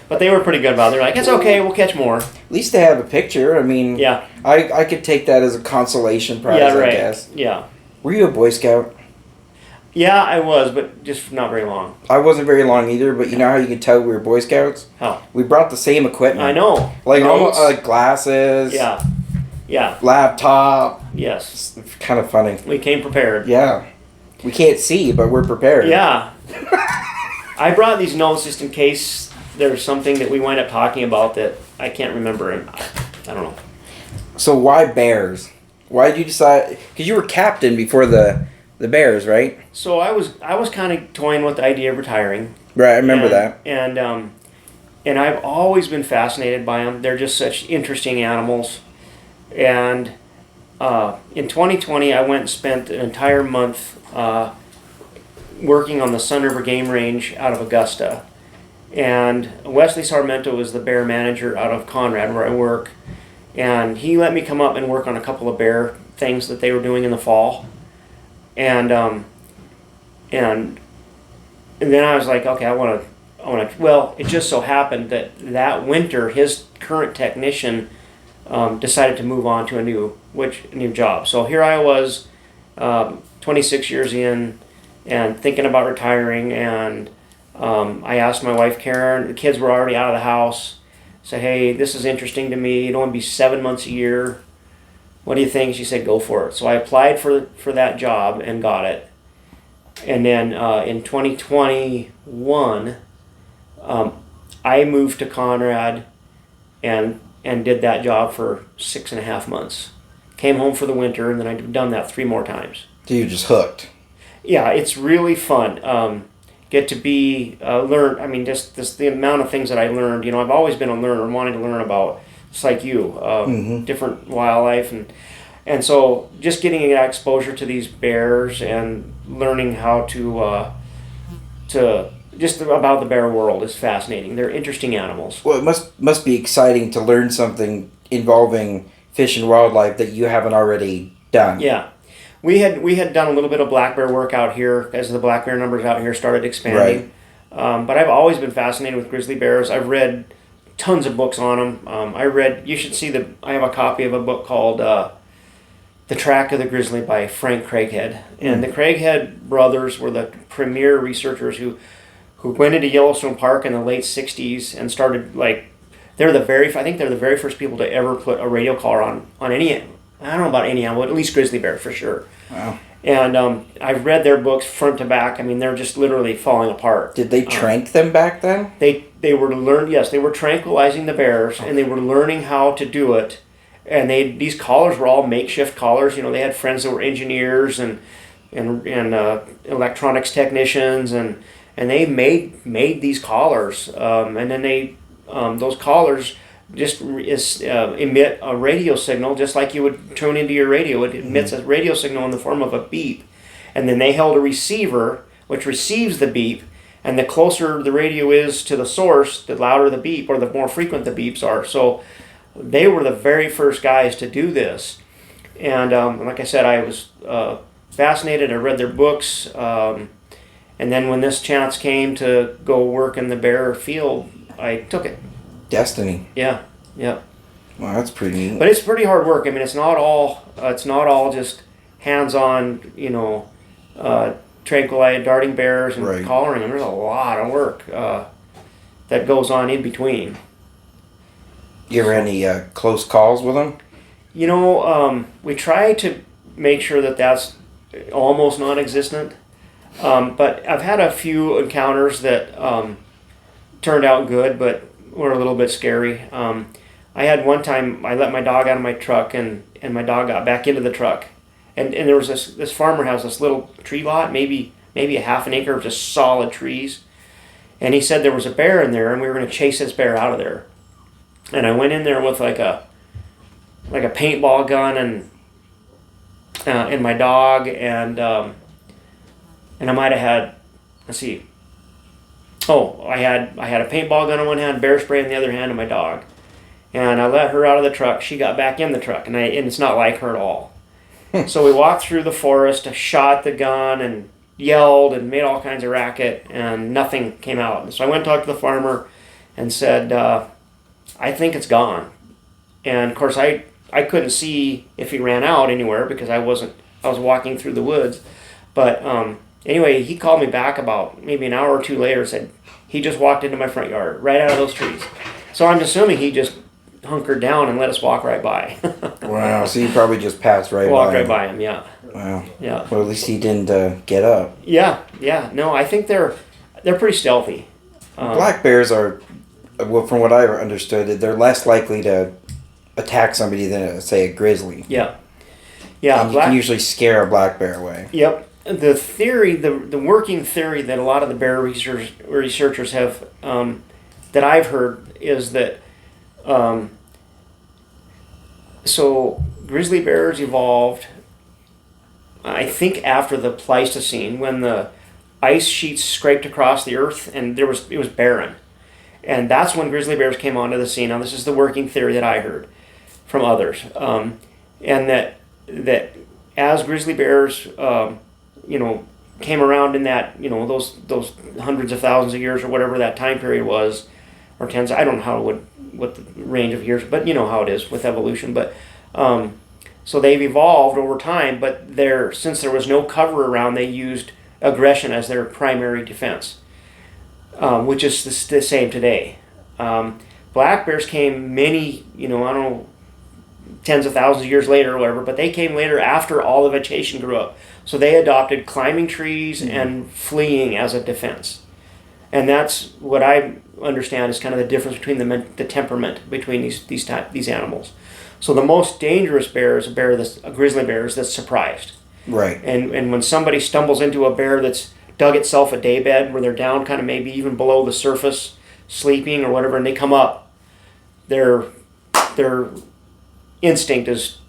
But they were pretty good about it. They're like, it's okay, we'll catch more. At least they have a picture. I mean, I could take that as a consolation prize, I guess. Yeah. Were you a Boy Scout? Yeah, I was, but just not very long. I wasn't very long either, but you know how you could tell we were Boy Scouts? How? We brought the same equipment. I know. Like almost like glasses. Yeah. Yeah. Laptop. Yes. It's kind of funny. We came prepared. Yeah. We can't see, but we're prepared. Yeah. I brought these notes just in case there's something that we wind up talking about that I can't remember, and I don't know. So why Bears? Why did you decide? Because you were captain before the Bears, right? So I was kind of toying with the idea of retiring. Right, I remember that. And I've always been fascinated by them. They're just such interesting animals. And in 2020, I went and spent an entire month working on the Sun River Game Range out of Augusta. And Wesley Sarmento is the bear manager out of Conrad, where I work. And he let me come up and work on a couple of bear things that they were doing in the fall. And then I was like, okay, I want to. Well, it just so happened that winter, his current technician decided to move on to a new job. So here I was, 26 years in, and thinking about retiring. And I asked my wife Karen. The kids were already out of the house. Said, hey, this is interesting to me. It'll only be 7 months a year. What do you think? She said, go for it. So I applied for that job and got it. And then in 2021, I moved to Conrad and did that job for 6.5 months. Came home for the winter, and then I've done that 3 more times. So you're just hooked. Yeah, it's really fun. Get to be learn. I mean, just the amount of things that I learned. I've always been a learner, wanting to learn about. It's like you, different wildlife, and And so just getting that exposure to these bears and learning how to just about the bear world is fascinating. They're interesting animals. Well, it must be exciting to learn something involving fish and wildlife that you haven't already done. Yeah. We had done a little bit of black bear work out here as the black bear numbers out here started expanding. Right. But I've always been fascinated with grizzly bears. I've read tons of books on them. You should see I have a copy of a book called The Track of the Grizzly by Frank Craighead. And the Craighead brothers were the premier researchers who went into Yellowstone Park in the late 60s and started, I think they're the very first people to ever put a radio collar on any, I don't know about any animal, but at least grizzly bear for sure. Wow. And I've read their books front to back. I mean, they're just literally falling apart. Did they trank them back then? They were tranquilizing the bears, and they were learning how to do it. And these collars were all makeshift collars. They had friends that were engineers and electronics technicians, and they made these collars. And then those collars just emit a radio signal, just like you would tune into your radio. It emits a radio signal in the form of a beep. And then they held a receiver, which receives the beep. And the closer the radio is to the source, the louder the beep, or the more frequent the beeps are. So they were the very first guys to do this. And like I said, I was fascinated. I read their books. And then when this chance came to go work in the bear field, I took it. Destiny. Yeah. Well, that's pretty neat. But it's pretty hard work. I mean, it's not all just hands-on, darting bears and collaring them. There's a lot of work that goes on in between. You ever had any close calls with them? We try to make sure that that's almost non-existent. But I've had a few encounters that turned out good, but were a little bit scary. I had one time I let my dog out of my truck, and my dog got back into the truck, and there was this farmer has this little tree lot, maybe a half an acre of just solid trees, and he said there was a bear in there, and we were going to chase this bear out of there. And I went in there with like a paintball gun and my dog, and I might have had, let's see. Oh, I had a paintball gun in one hand, bear spray in the other hand, and my dog. And I let her out of the truck. She got back in the truck, and it's not like her at all. So we walked through the forest, shot the gun, and yelled and made all kinds of racket, and nothing came out. So I went and talked to the farmer and said, I think it's gone. And of course, I couldn't see if he ran out anywhere because I was walking through the woods. But anyway, he called me back about maybe an hour or two later and said he just walked into my front yard, right out of those trees. So I'm assuming he just hunkered down and let us walk right by. Wow, so you probably just passed right Walked by right by him, yeah. Wow. Yeah. Well, at least he didn't get up. Yeah. No, I think they're pretty stealthy. Black bears are, well, from what I understood, they're less likely to attack somebody than, say, a grizzly. Yeah. You can usually scare a black bear away. Yep. The theory, the working theory that a lot of the bear researchers have, that I've heard, is that so grizzly bears evolved, I think, after the Pleistocene, when the ice sheets scraped across the earth and it was barren. And that's when grizzly bears came onto the scene. Now, this is the working theory that I heard from others. And that as grizzly bears, came around in that, those hundreds of thousands of years or whatever that time period was, or tens, I don't know what the range of years, but you know how it is with evolution. But so they've evolved over time, but since there was no cover around, they used aggression as their primary defense, which is the same today. Black bears came many, I don't know, tens of thousands of years later or whatever, but they came later after all the vegetation grew up. So they adopted climbing trees and fleeing as a defense. And that's what I understand is kind of the difference between the temperament between these animals. So the most dangerous bear is a grizzly bear that's surprised. Right. And when somebody stumbles into a bear that's dug itself a daybed where they're down kind of maybe even below the surface, sleeping or whatever, and they come up, their instinct is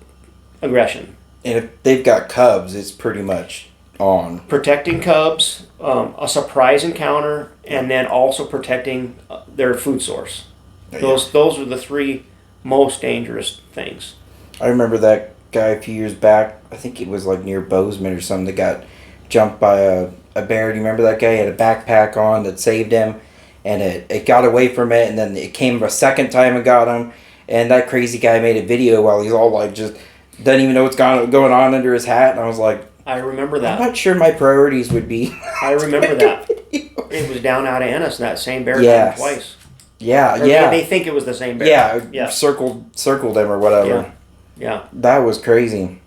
aggression. And if they've got cubs, it's pretty much on. Protecting cubs, a surprise encounter, and then also protecting their food source. Those are the three most dangerous things. I remember that guy a few years back. I think it was like near Bozeman or something that got jumped by a bear. Do you remember that guy? He had a backpack on that saved him, and it got away from it, and then it came a second time and got him. And that crazy guy made a video while he's all like just doesn't even know what's going on under his hat. And I was like, I remember that. I'm not sure my priorities would be. I remember that. It was down out of Ennis, and that same bear got him twice. Yeah, or yeah. They think it was the same bear. Yeah. Circled him or whatever. Yeah. That was crazy.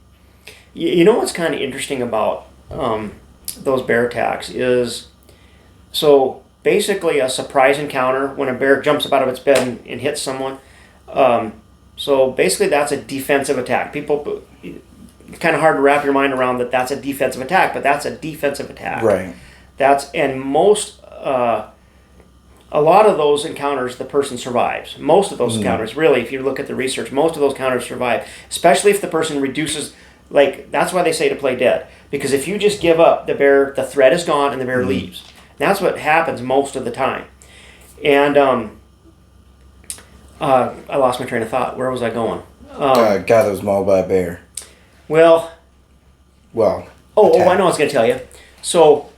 You know what's kind of interesting about those bear attacks is, so basically a surprise encounter when a bear jumps up out of its bed and hits someone. So basically that's a defensive attack. People, it's kind of hard to wrap your mind around that that's a defensive attack, but that's a defensive attack. Right. And most, a lot of those encounters, the person survives. Most of those encounters, really, if you look at the research, most of those encounters survive, especially if the person reduces, like, that's why they say to play dead. Because if you just give up, the threat is gone and the bear leaves. And that's what happens most of the time. And I lost my train of thought. Where was I going? Guy that was mauled by a bear. Well. Well. I know what I was going to tell you. So,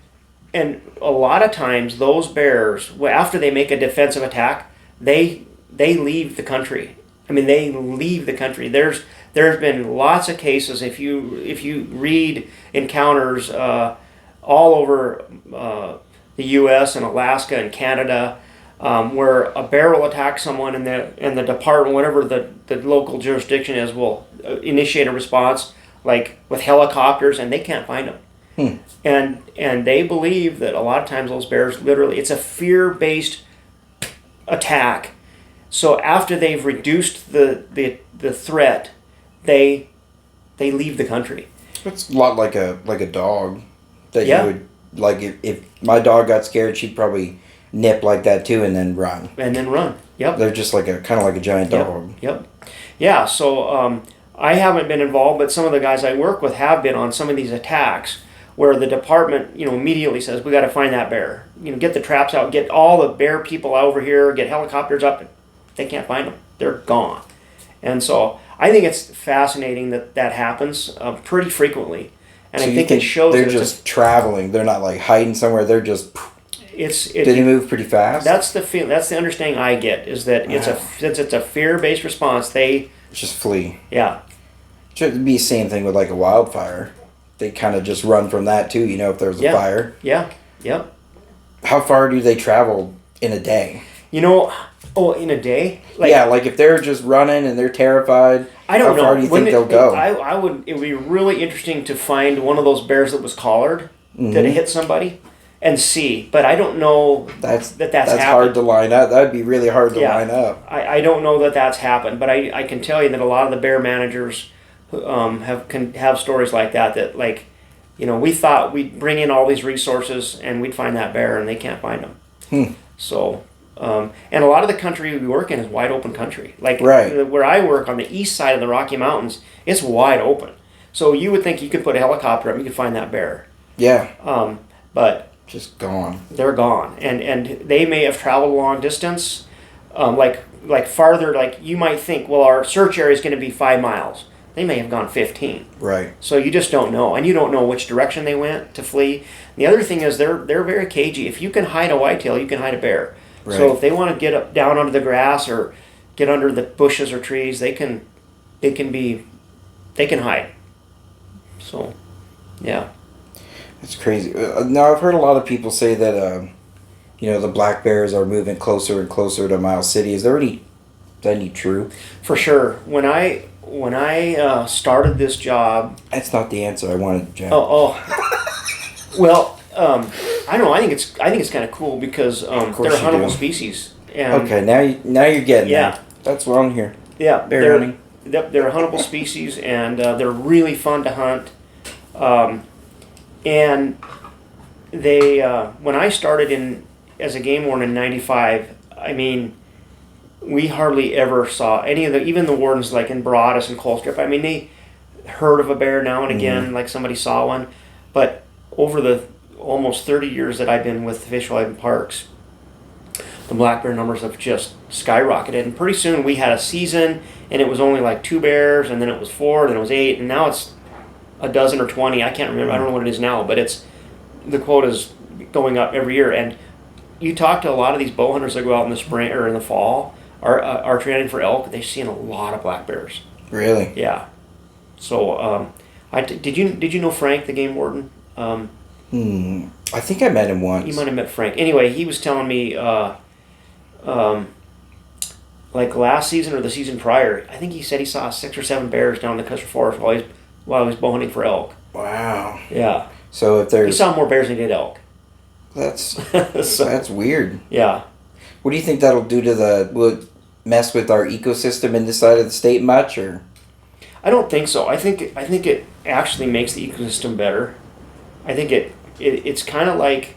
and a lot of times those bears, after they make a defensive attack, they leave the country. I mean, they leave the country. There's been lots of cases. If you read encounters all over the U.S. and Alaska and Canada, where a bear will attack someone and the department, whatever the local jurisdiction is, will initiate a response, like with helicopters, and they can't find them. And they believe that a lot of times those bears literally, it's a fear-based attack. So after they've reduced the threat, they leave the country. It's a lot like a dog that you would, like, if my dog got scared, she'd probably nip like that too and then run. Yep. They're just like kind of like a giant dog. Yep. Yeah. So I haven't been involved, but some of the guys I work with have been on some of these attacks where the department, immediately says, we got to find that bear. Get the traps out, get all the bear people over here, get helicopters up. They can't find them. They're gone. And so I think it's fascinating that happens pretty frequently. And so I think it shows they're just traveling. They're not like hiding somewhere. They're just. Did they move pretty fast? That's the understanding I get, is that since it's a fear-based response, they just flee. Yeah. Should be the same thing with like a wildfire. They kind of just run from that too, if there's a fire. Yeah. Yep. How far do they travel in a day? In a day? Like if they're just running and they're terrified, I don't know. How far do you think they'll go? It would be really interesting to find one of those bears that was collared, that hit somebody, and see. But I don't know that's happened. Hard to line up. That'd be really hard to line up. I don't know that's happened, but I can tell you that a lot of the bear managers have stories like that like, we thought we'd bring in all these resources and we'd find that bear and they can't find them. So, and a lot of the country we work in is wide open country. Like where I work on the east side of the Rocky Mountains, it's wide open. So you would think you could put a helicopter up and you could find that bear. Yeah. But just gone. They're gone. And they may have traveled a long distance, like farther, like you might think, well, our search area is going to be 5 miles. They may have gone 15. Right. So you just don't know. And you don't know which direction they went to flee. The other thing is they're very cagey. If you can hide a whitetail, you can hide a bear. Right. So if they want to get up down under the grass or get under the bushes or trees, they can hide. So, yeah. It's crazy. Now I've heard a lot of people say that the black bears are moving closer and closer to Miles City. Is that any true? For sure. When I started this job, that's not the answer I wanted, Jeff. Well, I don't know. I think it's kind of cool because they're a huntable species. And okay, now you're getting there. That's what I'm here. Yeah, bear hunting. They're a huntable species, and they're really fun to hunt. And they when I started as a game warden in '95, I mean, we hardly ever saw any of even the wardens like in Broadus and Colstrip. I mean, heard of a bear now and again, like somebody saw one. But over the almost 30 years that I've been with Fish, Wildlife, and Parks, the black bear numbers have just skyrocketed. And pretty soon we had a season, and it was only like 2 bears, and then it was 4, then it was 8, and now it's a dozen or 20. I can't remember. I don't know what it is now, but the quota is going up every year. And you talk to a lot of these bow hunters that go out in the spring or in the fall, are training for elk. They're seeing a lot of black bears. Really? Yeah. So, did you know Frank, the game warden? I think I met him once. You might have met Frank. Anyway, he was telling me, like last season or the season prior, I think he said he saw 6 or 7 bears down in the Custer Forest while he was bow hunting for elk. Wow. Yeah. So if there's... He saw more bears than he did elk. That's So, that's weird. yeah. What do you think that'll do to will it mess with our ecosystem in this side of the state much, or? I don't think so. I think it actually makes the ecosystem better. I think it's kind of like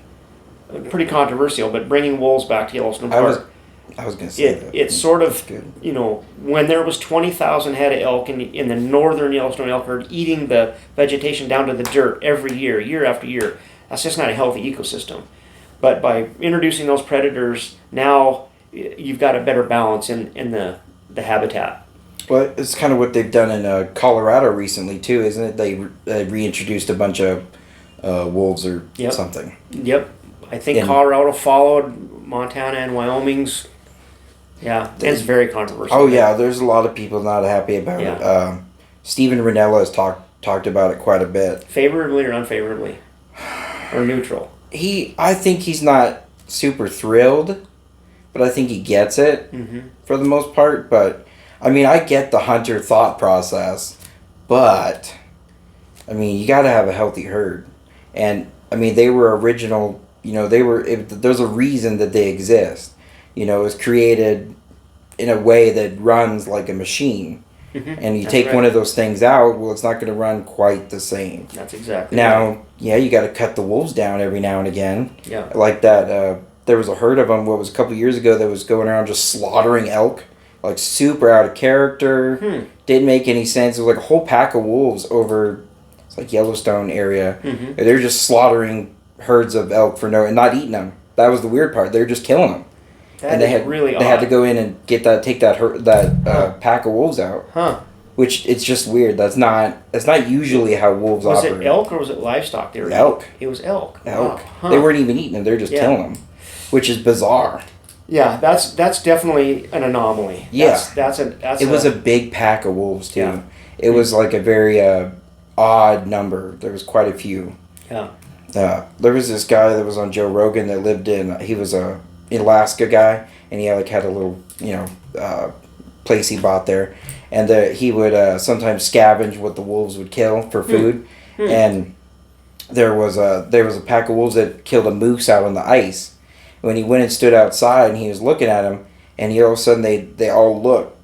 pretty controversial, but bringing wolves back to Yellowstone Park. I was going to say that. It's sort That's of, good. when there was 20,000 head of elk in the northern Yellowstone elk herd eating the vegetation down to the dirt every year, year after year, that's just not a healthy ecosystem. But by introducing those predators, now you've got a better balance in the habitat. Well, it's kind of what they've done in Colorado recently too, isn't it? They reintroduced a bunch of wolves or something. Yep. I think Colorado followed Montana and Wyoming's. Yeah, it's very controversial. Oh yeah, there's a lot of people not happy about it. Stephen Ranella has talked about it quite a bit. Favorably or unfavorably? Or neutral? I think he's not super thrilled, but I think he gets it for the most part. But I mean, I get the hunter thought process, but I mean, you got to have a healthy herd, and I mean, they were original. There's a reason that they exist. It was created in a way that runs like a machine. And you take one of those things out, well, it's not going to run quite the same. That's exactly now, right. Yeah, you got to cut the wolves down every now and again. Yeah. Like that, there was a herd of them, a couple years ago, that was going around just slaughtering elk. Like, super out of character. Didn't make any sense. It was like a whole pack of wolves over, it's like Yellowstone area. They're just slaughtering herds of elk and not eating them. That was the weird part. They're just killing them. They had to go in and take that pack of wolves out. Huh. Which it's just weird. That's not usually how wolves operate. Was it elk or was it livestock? Elk. It was elk. Elk. Wow. Huh. They weren't even eating them. They're just killing them, which is bizarre. Yeah, that's definitely an anomaly. Yeah. It was a big pack of wolves too. Yeah. It was like a very odd number. There was quite a few. Yeah. There was this guy that was on Joe Rogan that lived he was a Alaska guy, and he had a little place he bought there, and he would sometimes scavenge what the wolves would kill for food. And there was a pack of wolves that killed a moose out on the ice. When he went and stood outside and he was looking at him, and all of a sudden they all looked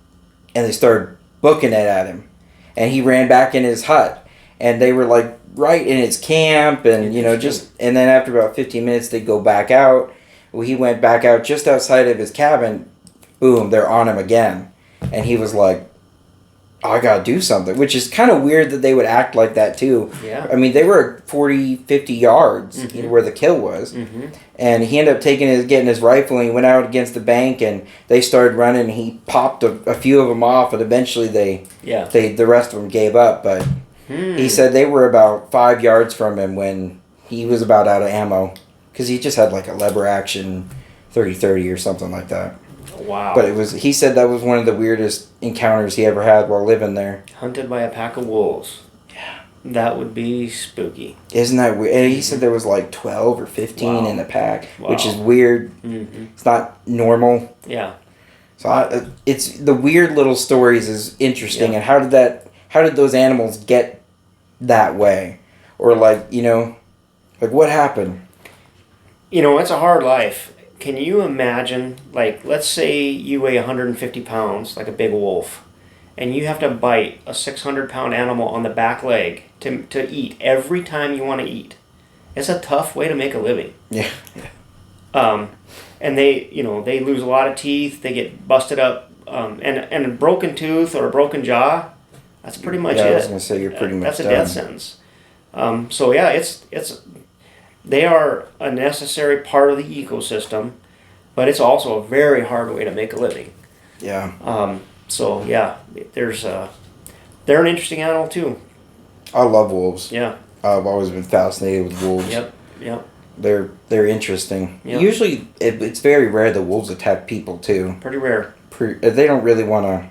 and they started booking it at him, and he ran back in his hut, and they were like right in his camp, and and then after about 15 minutes they'd go back out. Well, he went back out just outside of his cabin. Boom, they're on him again. And he was like, I gotta do something. Which is kind of weird that they would act like that too. Yeah. I mean, they were 40, 50 yards where the kill was. And he ended up getting his rifle, and he went out against the bank, and they started running, and he popped a few of them off, and eventually the rest of them gave up. But he said they were about 5 yards from him when he was about out of ammo. Because he just had like a lever action 30-30 or something like that. Wow. But he said that was one of the weirdest encounters he ever had while living there. Hunted by a pack of wolves. Yeah. That would be spooky. Isn't that weird? And he said there was like 12 or 15 in the pack, which is weird. It's not normal. Yeah. So it's the weird little stories is interesting. And how did those animals get that way? Or like what happened? It's a hard life. Can you imagine, like, let's say you weigh 150 pounds, like a big wolf, and you have to bite a 600-pound animal on the back leg to eat every time you want to eat. It's a tough way to make a living. Yeah. And they lose a lot of teeth. They get busted up, and a broken tooth or a broken jaw. That's pretty much yeah, it. I was gonna say you're pretty much That's a done. death sentence. So yeah, it's they are a necessary part of the ecosystem, but it's also a very hard way to make a living. Yeah. So yeah, they're an interesting animal too. I love wolves. Yeah. I've always been fascinated with wolves. Yep. Yep. They're interesting. Yep. Usually, it's very rare that wolves attack people too. Pretty rare. They don't really want to.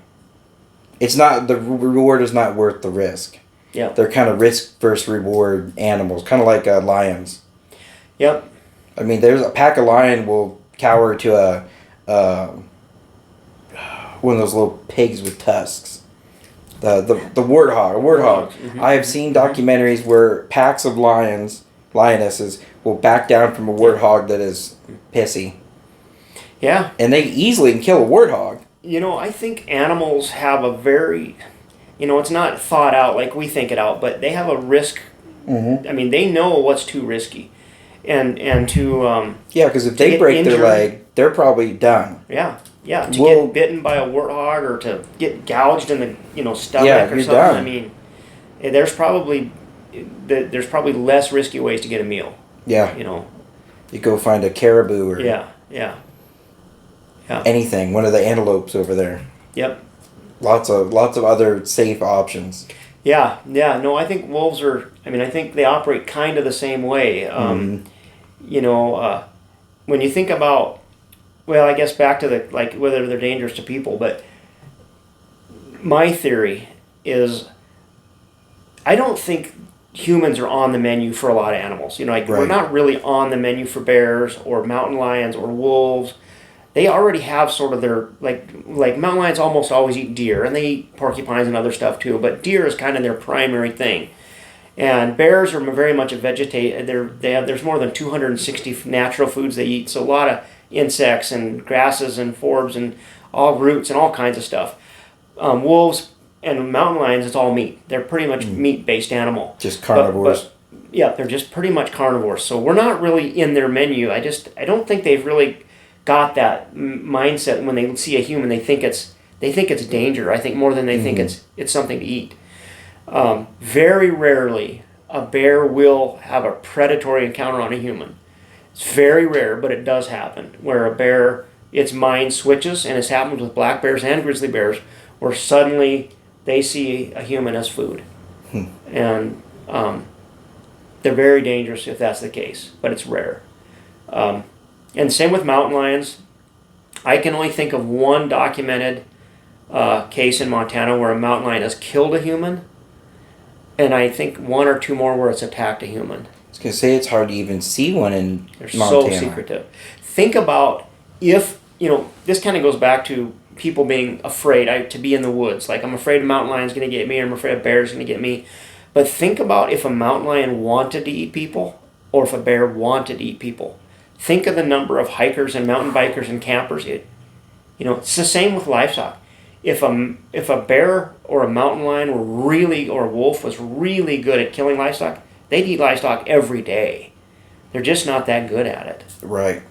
It's not, the reward is not worth the risk. Yeah. They're kind of risk versus reward animals, kind of like lions. Yep. I mean, there's a pack of lion will cower to one of those little pigs with tusks. The warthog. A warthog. Mm-hmm. I have seen documentaries where packs of lionesses will back down from a warthog that is pissy. Yeah. And they easily can kill a warthog. I think animals have a very, it's not thought out like we think it out, but they have a risk. Mm-hmm. I mean, they know what's too risky, and to yeah, because if they break their leg, they're probably done. Yeah, to get bitten by a warthog or to get gouged in the stomach or something. Done. I mean, there's probably less risky ways to get a meal. Yeah. You go find a caribou or Yeah. anything. One of the antelopes over there. Yep. Lots of other safe options. Yeah. No, I think wolves are. I mean, I think they operate kind of the same way. When you think about, well, I guess back to whether they're dangerous to people, but my theory is, I don't think humans are on the menu for a lot of animals. We're not really on the menu for bears or mountain lions or wolves. They already have sort of their, like mountain lions almost always eat deer, and they eat porcupines and other stuff too, but deer is kind of their primary thing. And bears are very much a there's more than 260 natural foods they eat, so a lot of insects and grasses and forbs and all roots and all kinds of stuff. Wolves and mountain lions, it's all meat. They're pretty much meat-based animal. Just carnivores. But they're just pretty much carnivores. So we're not really in their menu. I don't think they've really got that mindset. When they see a human, they think it's danger. I think more than they think it's something to eat. Very rarely a bear will have a predatory encounter on a human. It's very rare, but it does happen, where a bear, its mind switches, and it's happened with black bears and grizzly bears, where suddenly they see a human as food. And they're very dangerous if that's the case, but it's rare. And same with mountain lions. I can only think of one documented case in Montana where a mountain lion has killed a human, and I think one or two more where it's attacked a human. I was going to say, it's hard to even see one in They're Montana. so secretive. Think about if, this kind of goes back to people being afraid to be in the woods. Like, I'm afraid a mountain lion's going to get me, or I'm afraid a bear's going to get me. But think about if a mountain lion wanted to eat people, or if a bear wanted to eat people. Think of the number of hikers and mountain bikers and campers. It's the same with livestock. If a bear or a mountain lion or a wolf was really good at killing livestock, they'd eat livestock every day. They're just not that good at it. Right.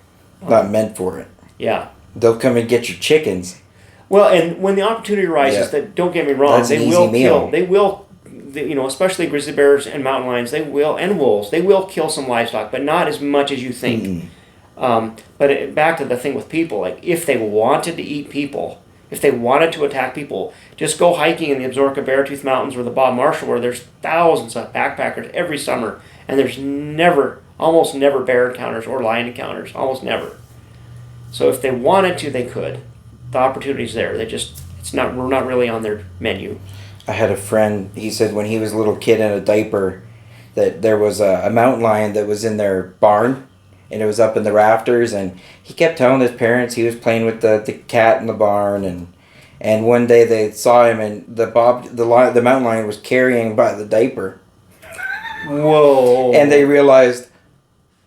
Not meant for it. Yeah. They'll come and get your chickens. Well, and when the opportunity arises, that, don't get me wrong, That's they an will easy meal. kill. They will, especially grizzly bears and mountain lions. They will, and wolves. They will kill some livestock, but not as much as you think. But back to the thing with people, like if they wanted to eat people, if they wanted to attack people, just go hiking in the Absaroka Beartooth Mountains or the Bob Marshall, where there's thousands of backpackers every summer, and there's almost never bear encounters or lion encounters, almost never. So if they wanted to, they could. The opportunity's there. We're not really on their menu. I had a friend, he said when he was a little kid in a diaper, that there was a mountain lion that was in their barn, and it was up in the rafters, and he kept telling his parents he was playing with the cat in the barn, and one day they saw him, and the mountain lion was carrying by the diaper. Whoa. And they realized,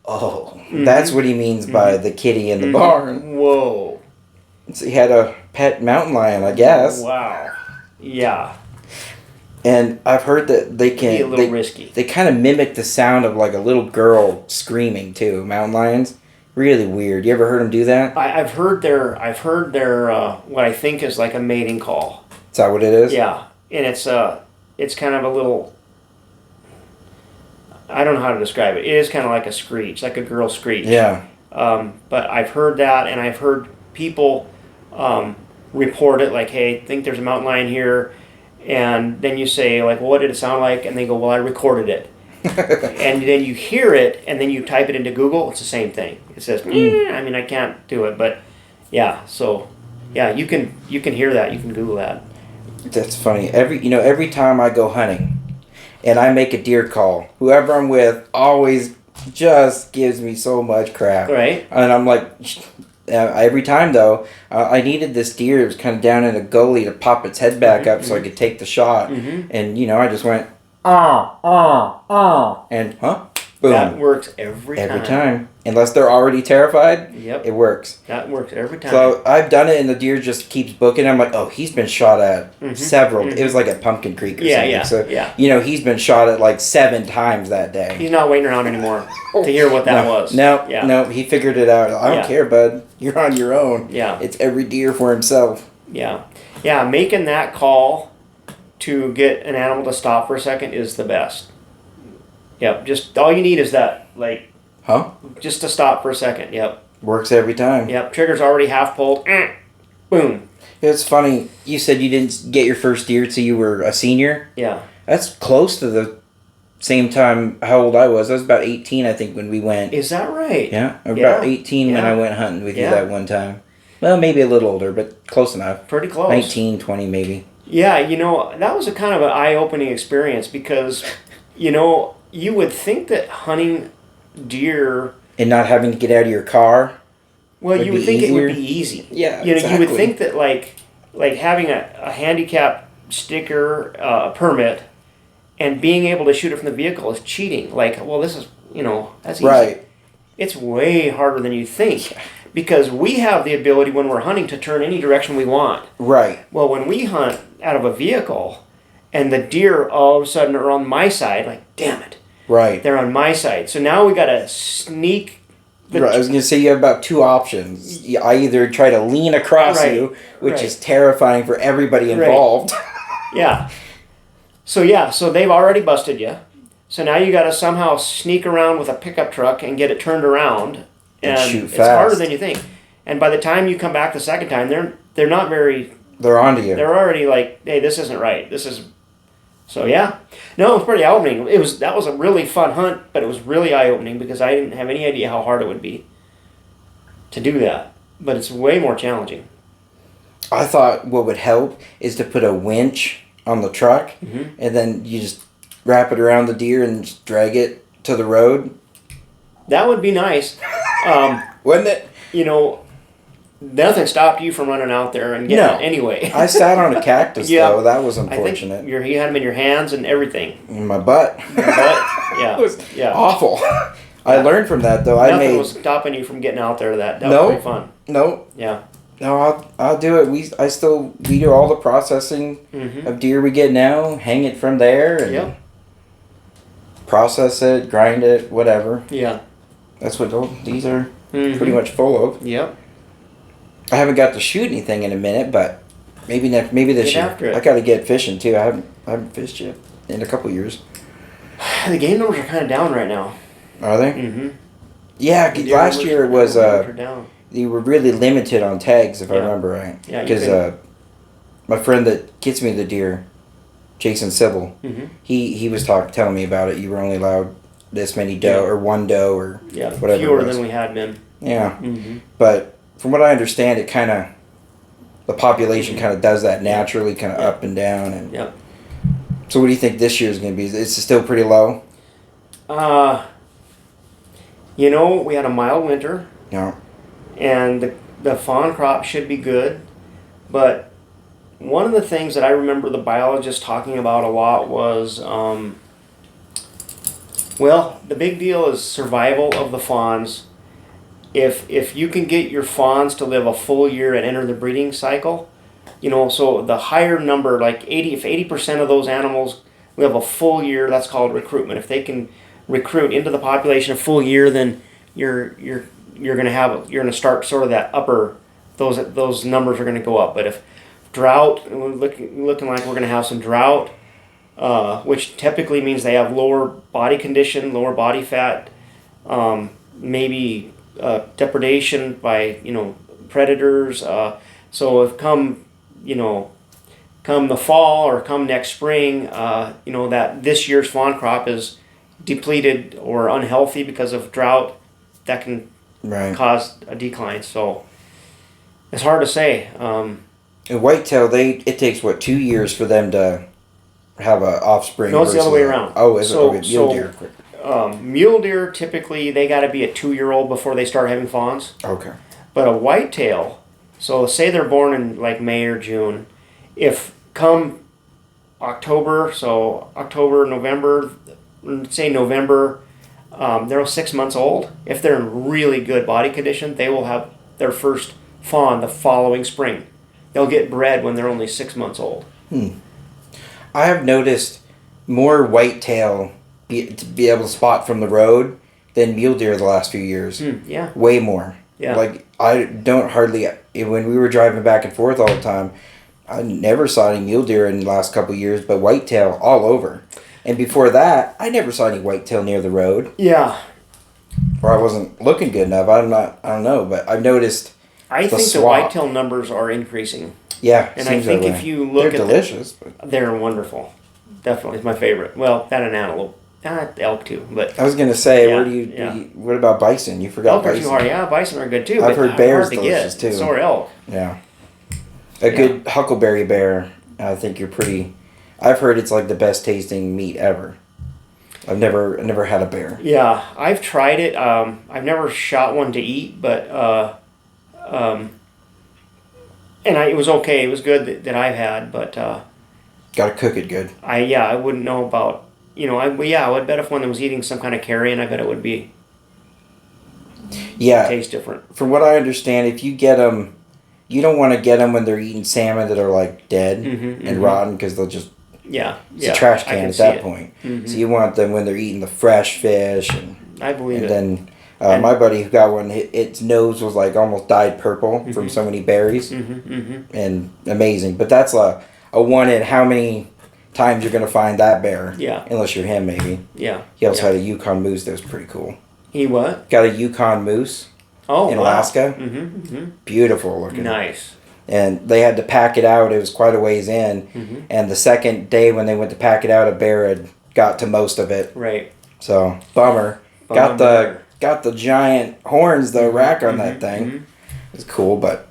that's what he means by the kitty in the barn. Whoa. So he had a pet mountain lion, I guess. Wow. Yeah. And I've heard that they can be a little risky. They kind of mimic the sound of like a little girl screaming too. Mountain lions, really weird. You ever heard them do that? I've heard their what I think is like a mating call. Is that what it is? Yeah, and it's it's kind of a little, I don't know how to describe it. It is kind of like a screech, like a girl screech. Yeah. But I've heard that, and I've heard people report it, like, hey, think there's a mountain lion here. And then you say, like, well, what did it sound like? And they go, well, I recorded it. And then you hear it, and then you type it into Google. It's the same thing. It says, I mean, I can't do it, but yeah. So, yeah, you can hear that. You can Google that. That's funny. Every time I go hunting, and I make a deer call, whoever I'm with always just gives me so much crap. Right. And I'm like, every time though, I needed this deer. It was kind of down in a gully to pop its head back up so I could take the shot. And I just went, and boom. That works every time. Every time. Unless they're already terrified, Yep. it works. That works every time. So I've done it, and the deer just keeps booking. I'm like, oh, he's been shot at several. It was like at Pumpkin Creek or something. So, he's been shot at like 7 times that day. He's not waiting around anymore to hear what that was. No, he figured it out. I don't care, bud. You're on your own. Yeah. It's every deer for himself. Yeah. Yeah, making that call to get an animal to stop for a second is the best. Yep, just all you need is that, like, just to stop for a second. Yep. Works every time. Yep, trigger's already half pulled. Boom. It's funny. You said you didn't get your first deer till you were a senior? Yeah. That's close to the same time how old I was. I was about 18, I think, when we went. Is that right? Yeah, about 18 when I went hunting with you that one time. Well, maybe a little older, but close enough. Pretty close. 19, 20 maybe. Yeah, that was a kind of an eye-opening experience because, you would think that hunting deer... And not having to get out of your car? Well, you would think it would be easy. Yeah, You exactly. would think that, like having a handicap sticker permit and being able to shoot it from the vehicle is cheating. Like, well, this is, that's easy. Right. It's way harder than you think. Because we have the ability when we're hunting to turn any direction we want. Right. Well, when we hunt out of a vehicle and the deer all of a sudden are on my side, like, damn it. Right. They're on my side. So now we got to sneak. Right. I was going to say you have about 2 options. I either try to lean across you, which is terrifying for everybody involved. Yeah. So they've already busted you. So now you got to somehow sneak around with a pickup truck and get it turned around. And shoot it's fast. harder than you think. And by the time you come back the second time, they're not very... They're onto you. They're already like, hey, this isn't right. This is... So, yeah. No, it was pretty eye-opening. That was a really fun hunt, but it was really eye-opening because I didn't have any idea how hard it would be to do that. But it's way more challenging. I thought what would help is to put a winch on the truck, and then you just wrap it around the deer and just drag it to the road. That would be nice. Wouldn't it? Nothing stopped you from running out there and getting it anyway. I sat on a cactus, though. That was unfortunate. I think you had them in your hands and everything. In my butt. Yeah. It was awful. I learned from that, though. Nothing was stopping you from getting out there. That was pretty fun. No. Yeah. No, I'll do it. We do all the processing of deer we get now, hang it from there, and process it, grind it, whatever. Yeah. That's what these are pretty much full of. Yep. I haven't got to shoot anything in a minute, but maybe this year. After it. I got to get fishing too. I haven't fished yet in a couple years. The game numbers are kind of down right now. Are they? Mm-hmm. Yeah, last year it was down. you were really limited on tags, if I remember right. Yeah, because my friend that gets me the deer, Jason Sybil, he was telling me about it. You were only allowed this many doe or one doe or whatever. Fewer than we had been. Yeah, but from what I understand, it kind of the population kind of does that naturally, kind of up and down. And so, what do you think this year is going to be? Is it still pretty low? We had a mild winter. Yeah. And the fawn crop should be good, but one of the things that I remember the biologist talking about a lot was, the big deal is survival of the fawns. If you can get your fawns to live a full year and enter the breeding cycle, so the higher number, like 80% of those animals live a full year, that's called recruitment. If they can recruit into the population a full year, then you're going to start sort of that upper, those numbers are going to go up. But if drought, looking like we're going to have some drought, which typically means they have lower body condition, lower body fat, maybe depredation by predators. So if come the fall or come next spring, that this year's fawn crop is depleted or unhealthy because of drought, that can cause a decline. So it's hard to say. And whitetail, it takes 2 years for them to have an offspring? No, it's the other way around. Oh, is it? Okay, mule deer. Mule deer, typically, they got to be a 2-year-old before they start having fawns. Okay. But a whitetail, so say they're born in like May or June, if come October, November, say November, they're 6 months old. If they're in really good body condition, they will have their first fawn the following spring. They'll get bred when they're only 6 months old. I have noticed more whitetail to be able to spot from the road than mule deer the last few years. Yeah. Way more. Yeah. Like, I don't hardly, when we were driving back and forth all the time, I never saw any mule deer in the last couple of years, but whitetail all over. And before that, I never saw any whitetail near the road. Yeah. Or I wasn't looking good enough. I don't know, but I've noticed I think the whitetail numbers are increasing. Yeah, and I think if you look they're delicious. They're wonderful. Definitely, it's my favorite. Well, that and antelope, elk too. But I was gonna say, what about bison? You forgot elk bison. Elk are too hard. Yeah, bison are good too. I've heard bears hard to delicious get. too. So are elk. Yeah, good huckleberry bear. I think you're pretty. I've heard it's like the best tasting meat ever. I've never had a bear. Yeah, I've tried it. I've never shot one to eat, but it was okay. It was good that I've had, but gotta cook it good. I wouldn't know about I would bet if one was eating some kind of carrion, I bet it would be taste different. From what I understand, if you get them, you don't want to get them when they're eating salmon that are like dead and rotten because they'll just it's a trash can at that point. So you want them when they're eating the fresh fish and I believe it. And then my buddy who got one, its nose was like almost dyed purple from so many berries, and amazing. But that's a one in how many times you're gonna find that bear? Yeah, unless you're him, maybe. Yeah. He also had a Yukon moose that was pretty cool. He what? Got a Yukon moose. Oh, in Alaska. Beautiful looking. Nice. And they had to pack it out. It was quite a ways in. And the second day when they went to pack it out, a bear had got to most of it. Right. So bummer. Got the giant horns, the rack on that thing. It's cool, but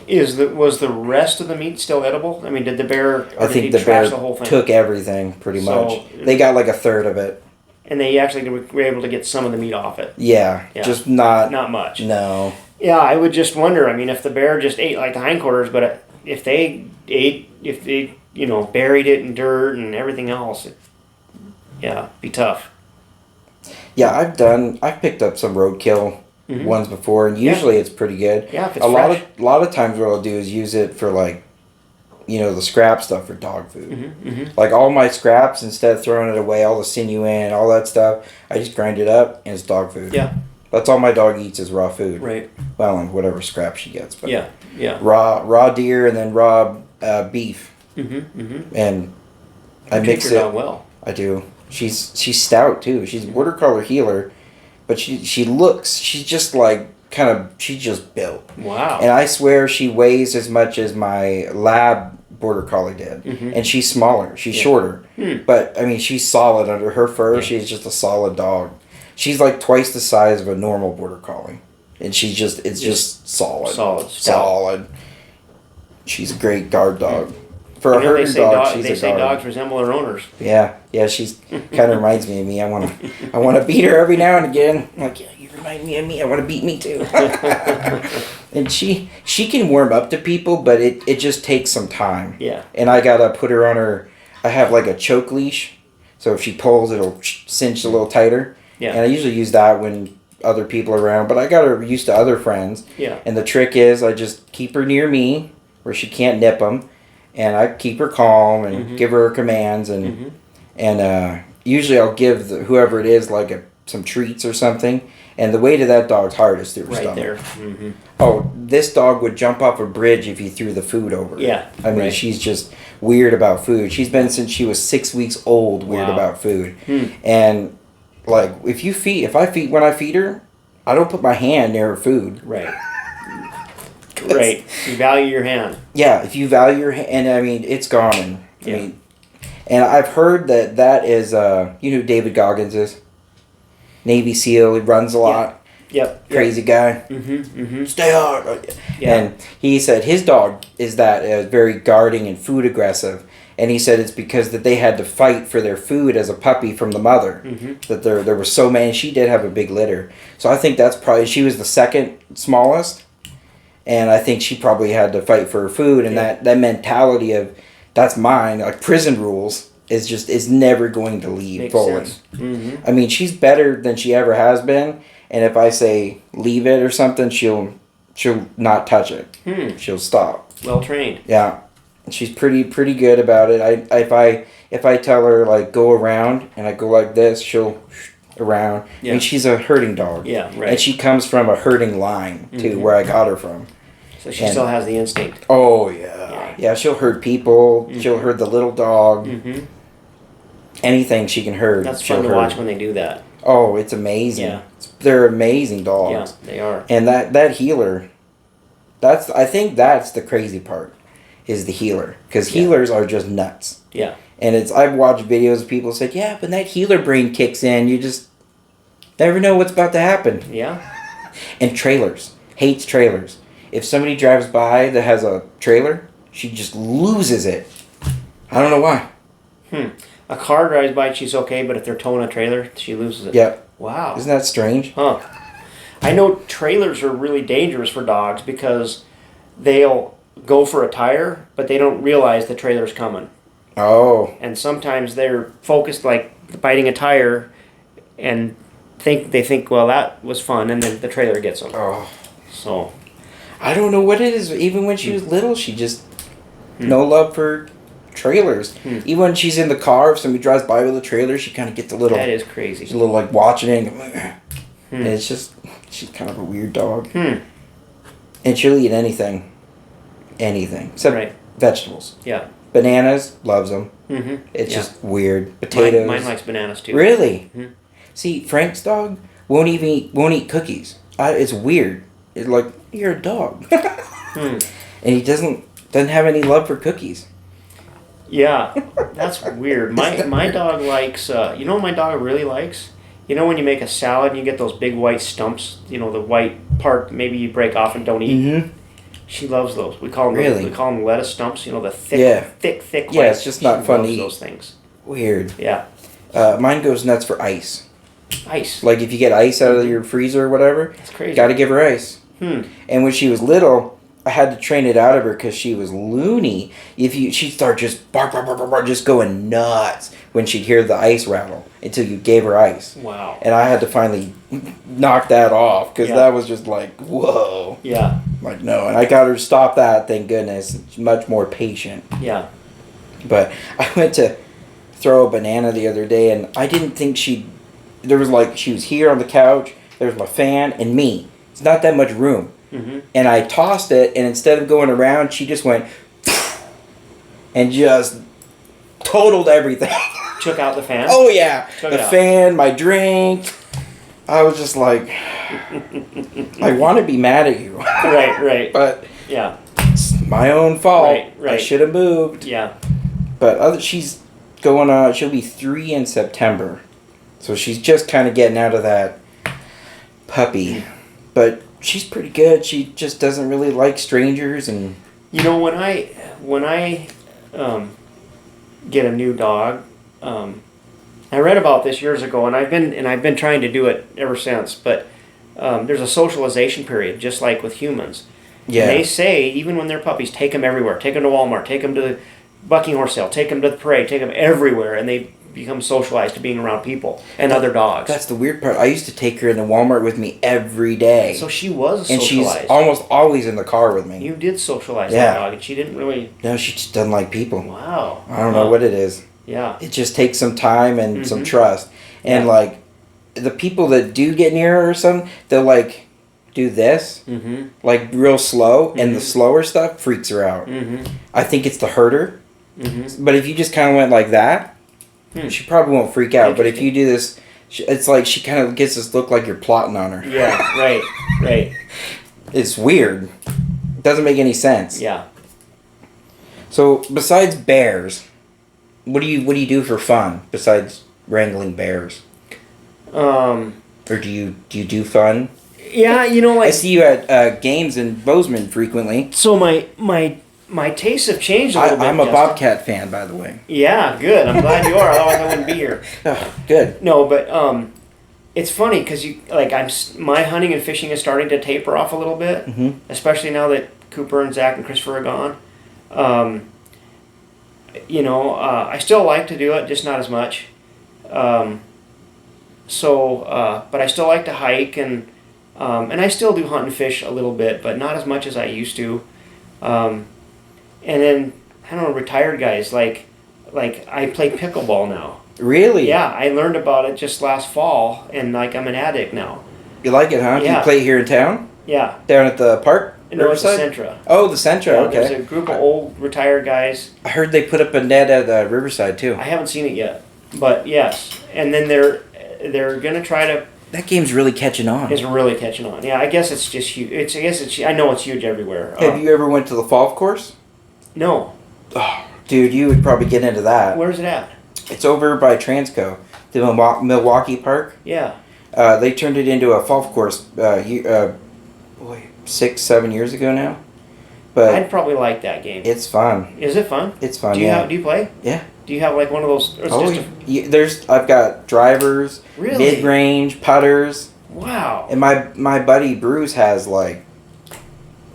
was the rest of the meat still edible? I mean, did the bear? I think the bear took everything pretty much. They got like a third of it. And they actually were able to get some of the meat off it. Yeah. Just not much. No. Yeah, I would just wonder. I mean, if the bear just ate like the hindquarters, but if they buried it in dirt and everything else, be tough. Yeah, I've picked up some roadkill ones before, and usually it's pretty good. Yeah, if it's fresh. A lot of times what I'll do is use it for like, the scrap stuff for dog food. Like all my scraps, instead of throwing it away, all the sinew and all that stuff, I just grind it up and it's dog food. Yeah. That's all my dog eats is raw food. Right. Well, and whatever scrap she gets. But yeah. Raw deer and then raw beef. And I mix it. Well. I do. She's stout too. She's border collar healer, but she's just like she's just built. Wow. And I swear she weighs as much as my lab border collie did. And she's smaller. She's shorter. But I mean, she's solid under her fur. She's just a solid dog. She's like twice the size of a normal border collie, and it's just solid. Solid. She's a great guard dog. For a herder dog, she's a guard. They say dogs resemble their owners. Yeah. She's kind of reminds me of me. I want to beat her every now and again. I'm like, yeah, you remind me of me. I want to beat me too. And she can warm up to people, but it just takes some time. Yeah. And I gotta put her on her. I have like a choke leash, so if she pulls, it'll cinch a little tighter. Yeah. And I usually use that when other people are around, but I got her used to other friends. Yeah. And the trick is I just keep her near me where she can't nip them, and I keep her calm and give her commands, and usually I'll give whoever it is like some treats or something, And the weight of that dog's heart is through her Right stomach. there. Mm-hmm. Oh, this dog would jump off a bridge if you threw the food over. Yeah. I mean, right. she's just weird about food. She's been since she was 6 weeks old. Weird Wow. about food. Hmm. And like, when I feed her, I don't put my hand near her food. Right. Right. You value your hand. Yeah, if you value your hand, and I mean, it's gone. And, I Yeah. mean, and I've heard that is, you know who David Goggins is? Navy SEAL. He runs a lot. Yep. Crazy guy. Mm-hmm. Mm-hmm. Stay hard. Yeah. And he said his dog is that very guarding and food aggressive. And he said it's because that they had to fight for their food as a puppy from the mother. Mm-hmm. That there were so many. She did have a big litter. So I think that's probably, she was the second smallest. And I think she probably had to fight for her food. And Yeah. that mentality of, that's mine, like prison rules, is never going to leave Makes fully. sense. Mm-hmm. I mean, she's better than she ever has been. And if I say leave it or something, she'll not touch it. She'll stop. Well trained. Yeah, she's pretty good about it. If I tell her like go around and I go like this, she'll around. Yeah. And she's a herding dog. Yeah. Right. And she comes from a herding line too, Mhm. where I got her from. So she and- still has the instinct. Oh yeah, yeah. She'll herd people. Mhm. She'll herd the little dog. Mm-hmm. Anything she can herd. That's she'll fun to herd. watch when they do that. Oh, it's amazing. Yeah. They're amazing dogs. Yeah, they are. And that healer, I think that's the crazy part, is the healer. Because Yeah. healers are just nuts. Yeah. And I've watched videos of people said, yeah, when that healer brain kicks in, you just never know what's about to happen. Yeah. And trailers. Hates trailers. If somebody drives by that has a trailer, she just loses it. I don't know why. A car drives by, she's okay, but if they're towing a trailer, she loses it. Yep. Wow. Isn't that strange? Huh. I know trailers are really dangerous for dogs because they'll go for a tire, but they don't realize the trailer's coming. Oh. And sometimes they're focused like biting a tire and they think, well, that was fun, and then the trailer gets them. Oh. So, I don't know what it is. Even when she was little, she just no love for trailers. Even when she's in the car, if somebody drives by with a trailer, she kind of gets a little, that is crazy. she's a little like watching it. And it's just, she's kind of a weird dog. And she'll eat anything, except Right. vegetables. Yeah. Bananas, loves them. Mm-hmm. It's Yeah. just weird. Potatoes. Mine likes bananas too. Really? Mhm. See, Frank's dog won't eat cookies. It's weird. It's like, you're a dog. And he doesn't have any love for cookies. Yeah, that's weird. My dog likes, you know what my dog really likes? You know when you make a salad and you get those big white stumps, you know, the white part maybe you break off and don't eat? Mm-hmm. She loves those. We call them Really? we call them lettuce stumps, you know, the thick, Yeah. thick Yeah, white. it's just not She fun to loves eat. those things. Weird. Yeah. Mine goes nuts for ice. Ice. Like if you get ice out of your freezer or whatever, That's crazy. got to give her ice. Hmm. And when she was little, I had to train it out of her because she was loony. She'd start just bark, bark, bark, bark, bark, just going nuts when she'd hear the ice rattle until you gave her ice. Wow. And I had to finally knock that off because Yeah. that was just like, whoa. Yeah. Like, no. And I got her to stop that, thank goodness. She's much more patient. Yeah. But I went to throw a banana the other day and I didn't think she was here on the couch, there was my fan, and me. It's not that much room. Mm-hmm. And I tossed it, and instead of going around, she just went and just totaled everything. Took out the fan. Oh yeah, Took the it out. fan, my drink. I was just like, I want to be mad at you, Right. but Yeah. it's my own fault. Right. I should have moved. Yeah. But she's going on. She'll be 3 in September, so she's just kind of getting out of that puppy. But she's pretty good. She just doesn't really like strangers, and You know, when I get a new dog, I read about this years ago, and I've been trying to do it ever since. But there's a socialization period, just like with humans. yeah, And they say even when they're puppies, take them everywhere. Take them to Walmart. Take them to the bucking horse sale. Take them to the parade. Take them everywhere, and they become socialized to being around people and other dogs. that's the weird part. I used to take her into Walmart with me every day, So she was and she's socialized. almost always in the car with me. You did socialize Yeah. that dog, and she didn't really. No, she just doesn't like people. Wow. I don't know what it is. Yeah. It just takes some time and some Mhm. trust. And Yeah. like, the people that do get near her or something, they'll like do this, like real slow, and the slower stuff freaks her out. I think it's to hurt her. But if you just kind of went like that, she probably won't freak out. But if you do this, it's like she kind of gets this look like you're plotting on her. Yeah, right. It's weird. It doesn't make any sense. Yeah. So besides bears, what do you do for fun besides wrangling bears? Or do you do fun? Yeah, you know, like I see you at games in Bozeman frequently. so my tastes have changed a little bit. I'm a Justin. Bobcat fan, by the way. Yeah, good. I'm glad you are. Otherwise, I wouldn't be here. Oh, good. No, but it's funny because my hunting and fishing is starting to taper off a little bit, especially now that Cooper and Zach and Christopher are gone. I still like to do it, just not as much. But I still like to hike and I still do hunt and fish a little bit, but not as much as I used to. And then I don't know, retired guys like I play pickleball now. Really? Yeah, I learned about it just last fall, and like I'm an addict now. You like it, huh? Do Yeah. you play here in town? Yeah. Down at the park? No, it's the Riverside? Centra. Oh, the Centra, Yeah, okay. There's a group of old retired guys. I heard they put up a net at Riverside, too. I haven't seen it yet, but yes. And then they're gonna try to. That game's really catching on. It's really catching on. Yeah, I guess it's just huge. I know it's huge everywhere. Have you ever went to the golf course? No. Oh, dude, you would probably get into that. Where's it at? It's over by Transco, the Milwaukee Park. Yeah. They turned it into a golf course 6-7 years ago now. But I'd probably like that game. it's fun. Is it fun? It's fun. Do you yeah. Do you play? Yeah. Do you have like one of those? Or it's just I've got drivers, Really? mid-range, putters, wow. and my buddy Bruce has like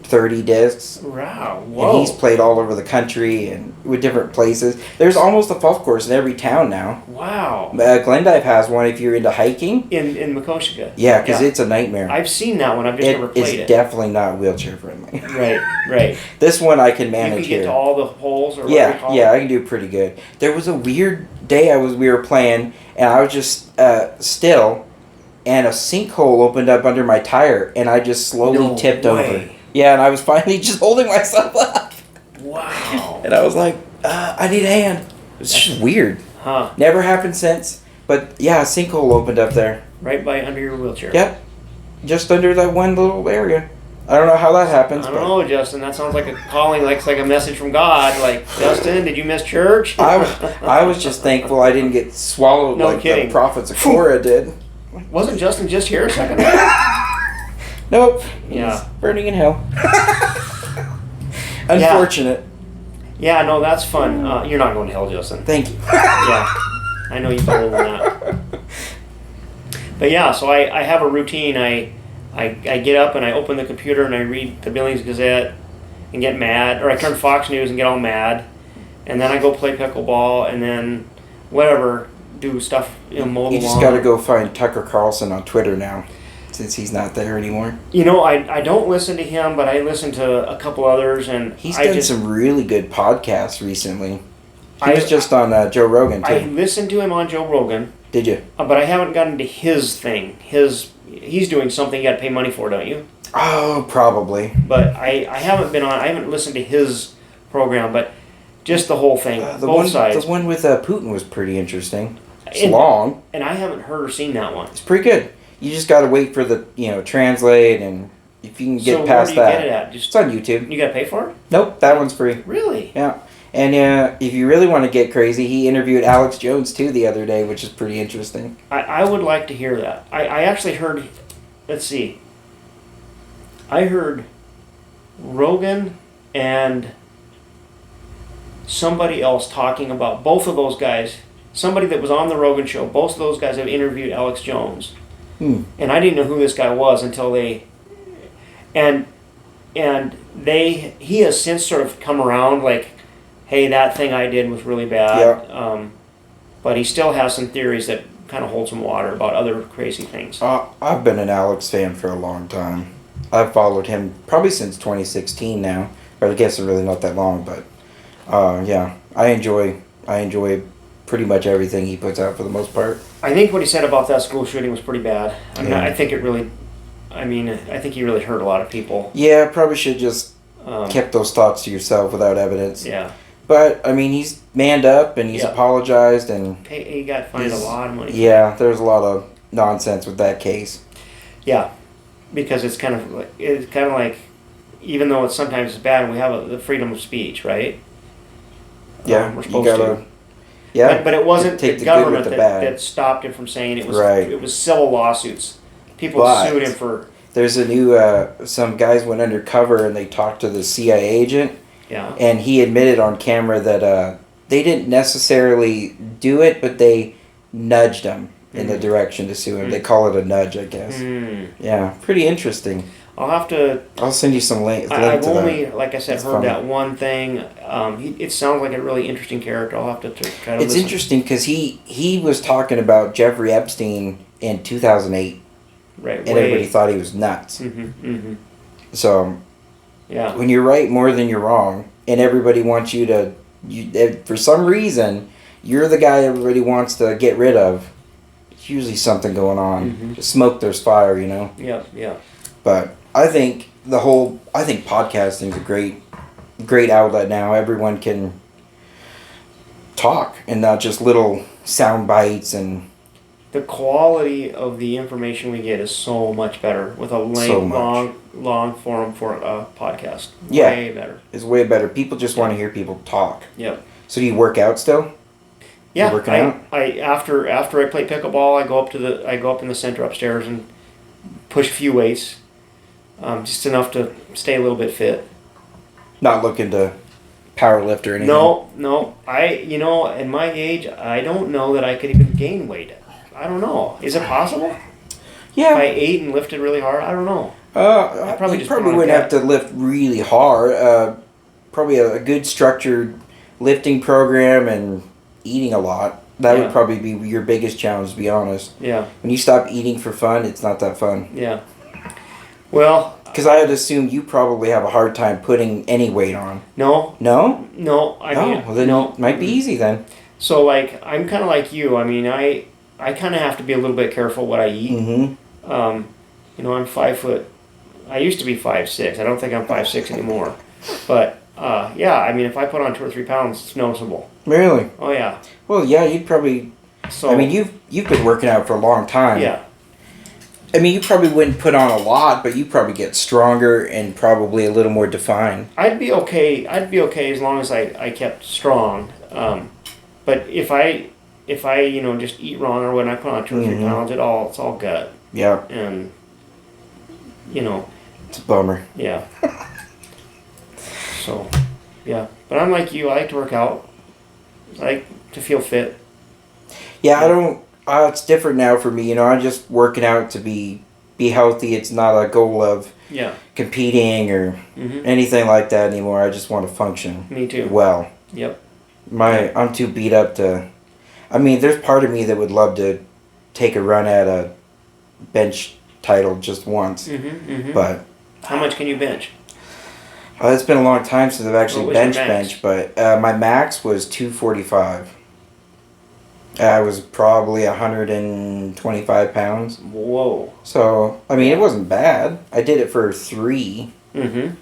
30 discs. Wow. Whoa. And he's played all over the country and with different places. There's almost a golf course in every town now. Wow. Glendive has one if you're into hiking. In Makoshika. Yeah, because it's a nightmare. I've seen that one. I've just never played it. It's definitely not wheelchair friendly. Right. This one I can You manage can get here. to all the holes or whatever you call Yeah, it. I can do pretty good. There was a weird day we were playing, and I was just still, and a sinkhole opened up under my tire, and I just slowly tipped over. Yeah, and I was finally just holding myself up. Wow. And I was like, I need a hand. It's just weird. Huh. Never happened since. But yeah, a sinkhole opened up there. Right by under your wheelchair. Yep. Just under that one little area. I don't know how that happens. I don't know, Justin. That sounds like a calling, like it's like a message from God. Like, Justin, did you miss church? I was just thankful I didn't get swallowed No like kidding. the prophets of Korah did. Wasn't Justin just here a second ago? Nope. Yeah. He's burning in hell. Unfortunate. Yeah, no, that's fun. You're not going to hell, Justin. Thank you. Yeah. I know you've been over that. But yeah, so I have a routine. I get up and I open the computer and I read the Billings Gazette and get mad, or I turn Fox News and get all mad, and then I go play pickleball and then whatever, do stuff, mow the You just lawn. got to go find Tucker Carlson on Twitter now, since he's not there anymore. I don't listen to him, but I listen to a couple others, and He's done some really good podcasts recently. He I- was just on Joe Rogan too. I listened to him on Joe Rogan, Did you? but I haven't gotten to his thing. He's doing something you got to pay money for, don't you? Oh, probably. But I haven't been on. I haven't listened to his program, but just the whole thing, The both sides. one with Putin was pretty interesting. It's And- long. And I haven't heard or seen that one. It's pretty good. You just got to wait for the translate, and if you can get So past where do you that, get it at? it's Just on YouTube. you got to pay for it? Nope, that one's free. Really? Yeah. And if you really want to get crazy, he interviewed Alex Jones too the other day, which is pretty interesting. I would like to hear that. I actually heard. Let's see. I heard Rogan and somebody else talking about both of those guys. Somebody that was on the Rogan show. Both of those guys have interviewed Alex Jones, and I didn't know who this guy was until they. He has since sort of come around, like, hey, that thing I did was really bad. Yeah. But he still has some theories that kind of hold some water about other crazy things. I've been an Alex fan for a long time. I've followed him probably since 2016 now. Or I guess it's really not that long, but yeah, I enjoy pretty much everything he puts out for the most part. I think what he said about that school shooting was pretty bad. I mean, Yeah. I think I think he really hurt a lot of people. Yeah, probably should just Um, kept those thoughts to yourself without evidence. yeah. But I mean, he's manned up and he's Yeah. apologized, and He got fined a lot of money. yeah, there's a lot of nonsense with that case. Yeah, because it's kind of like, even though it's sometimes bad, we have the freedom of speech, right? Yeah, we're you supposed gotta. to. Yeah, But it wasn't take the the good with government the that, bad. that stopped him from saying it was. Right. It was civil lawsuits. People But- sued him for. There's a new. Some guys went undercover and they talked to the CIA agent, Yeah. and he admitted on camera that they didn't necessarily do it, but they nudged him in the direction to sue him. They call it a nudge, I guess. Yeah, pretty interesting. I'll have to. I'll send you some link I've to only, that. like I said, It's heard funny. that one thing. It sounds like a really interesting character. I'll have to try to It's listen. interesting because he was talking about Jeffrey Epstein in 2008, Right. and everybody thought he was nuts. So Yeah. when you're right more than you're wrong, and everybody wants you to, for some reason, you're the guy everybody wants to get rid of. There's usually something going on. Just smoke, there's fire, you know. Yeah. Yeah. But I think podcasting is a great outlet now. Everyone can talk and not just little sound bites and The quality of the information we get is so much better with a So much. long form for a podcast. Yeah. Way better. it's way better. People just want to hear people talk. Yep. So do you work out still? Yeah. working out? I after I play pickleball, I go up in the center upstairs and push a few weights, just enough to stay a little bit fit. Not looking to power lift or anything? No. In my age, I don't know that I could even gain weight. I don't know. Is it possible? Yeah. If I ate and lifted really hard, I don't know. You just probably put on wouldn't a have to lift really hard. Probably a good structured lifting program and eating a lot. That Yeah. would probably be your biggest challenge, to be honest. Yeah. When you stop eating for fun, it's not that fun. Yeah. Well, Because I would assume you probably have a hard time putting any weight on. no. No? I No? mean, Well, then no. it might be easy then. So, like, I'm kind of like you. I mean, I kind of have to be a little bit careful what I eat. Mm-hmm. I'm 5 foot. I used to be 5'6". I don't think I'm 5'6" anymore. But yeah, I mean, if I put on 2 or 3 pounds, it's noticeable. Really? Oh yeah. Well, yeah, you'd probably... So I mean, you've been working out for a long time. yeah. I mean, you probably wouldn't put on a lot, but you probably get stronger and probably a little more defined. I'd be okay as long as I kept strong. But if I just eat wrong or when I put on 2 or 3 pounds, it's all gut. Yeah, And it's a bummer. yeah. So yeah. But I'm like you, I like to work out. I like to feel fit. Yeah, I don't... it's different now for me. I'm just working out to be healthy. It's not a goal of Yeah. competing or Mhm. anything like that anymore. I just want to function Me too. well. Yep. I'm too beat up to... I mean, there's part of me that would love to take a run at a bench title just once. But How much can you bench? it's been a long time since I've actually What was your bench, max? but my max was 245. I was probably 125 pounds. Whoa. So, I mean, it wasn't bad. I did it for 3, Mm-hmm.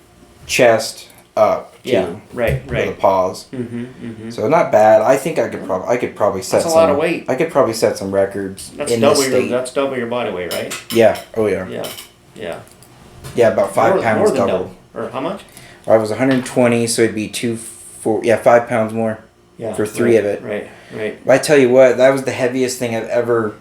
chest up, too, Yeah. Right. with a Right. pause. Mm-hmm. So not bad. I think I could probably set That's a some... lot of weight. I could probably set some records That's in double this state. that's double your body weight, right? Yeah. Oh yeah. Yeah. Yeah. Yeah, about 5 more pounds than double. Or how much? I was 120, so it'd be 5 pounds more. Yeah. For 3 of it. Right. Right. I tell you what, that was the heaviest thing I've ever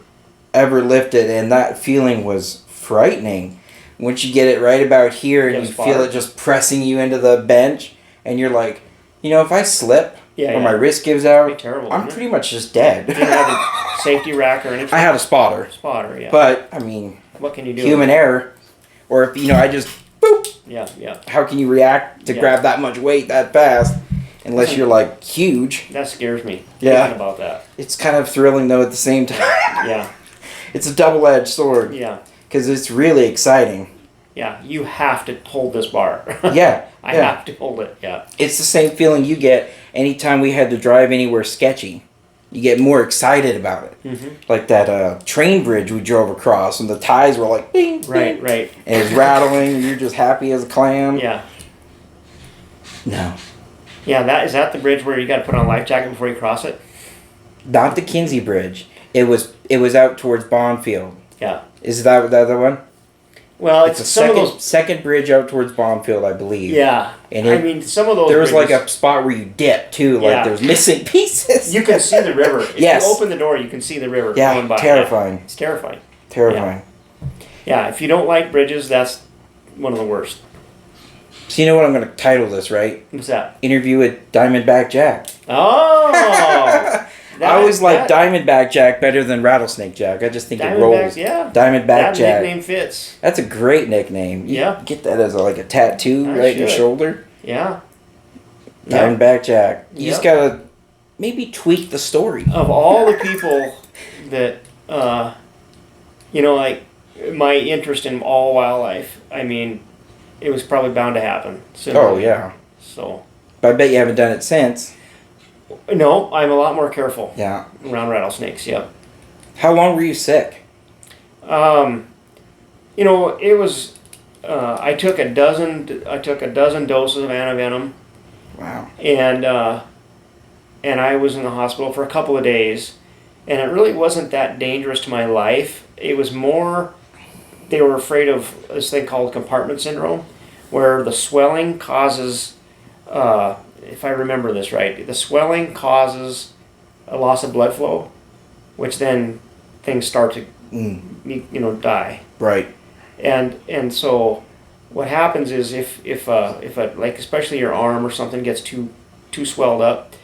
lifted, and that feeling was frightening. Once you get it right about here and You you have feel spar? it just pressing you into the bench, and you're like, if I slip or my wrist gives out, That'd be terrible, I'm wouldn't it? pretty much just dead. You didn't have a safety rack or anything. I had a spotter, Yeah. but I mean, what can you do? human error. Or if I just boop. Yeah. Yeah. How can you react to Yeah. grab that much weight that fast? Unless you're like huge. That scares me. Yeah. Thinking about that. It's kind of thrilling though at the same time. Yeah. It's a double-edged sword. Yeah. Because it's really exciting. Yeah. You have to hold this bar. Yeah. I yeah. have to hold it. Yeah. It's the same feeling you get anytime we had to drive anywhere sketchy. You get more excited about it. Mm-hmm. Like that train bridge we drove across, and the ties were like, bing, bing, Right. and it's rattling, and you're just happy as a clam. Yeah. No. Yeah, that the bridge where you got to put on a life jacket before you cross it? Not the Kinsey Bridge. It was out towards Bonfield. Yeah. Is that the other one? Well, It's it's the some of those. second bridge out towards Bonfield, I believe. Yeah. And I mean, some of those. there was like bridges, a spot where you dip too, like Yeah. there's missing pieces. You can see the river. If Yes. you open the door, you can see the river Yeah, going by. terrifying. Yeah. It's terrifying. Terrifying. Yeah, if you don't like bridges, that's one of the worst. So you know what I'm going to title this, right? What's that? Interview with Diamondback Jack. Oh! I always like Diamondback Jack better than Rattlesnake Jack. I just think it rolls. Yeah. Diamondback That Jack. nickname fits. That's a great nickname. You Yeah. get that as like a tattoo I right in your should. shoulder. Yeah. Diamondback Jack. You just Yep. gotta maybe tweak the story. Of all the people that, like my interest in all wildlife, I mean, it was probably bound to happen. Oh yeah. So. But I bet you haven't done it since. No, I'm a lot more careful Yeah. around rattlesnakes. Yep. How long were you sick? It was. I took a dozen doses of antivenom, Wow. and I was in the hospital for a couple of days, and it really wasn't that dangerous to my life. It was more. They were afraid of this thing called compartment syndrome, where the swelling causes. If I remember this right, the swelling causes a loss of blood flow, which then things start to die. Right. And so what happens is if like especially your arm or something gets too swelled up,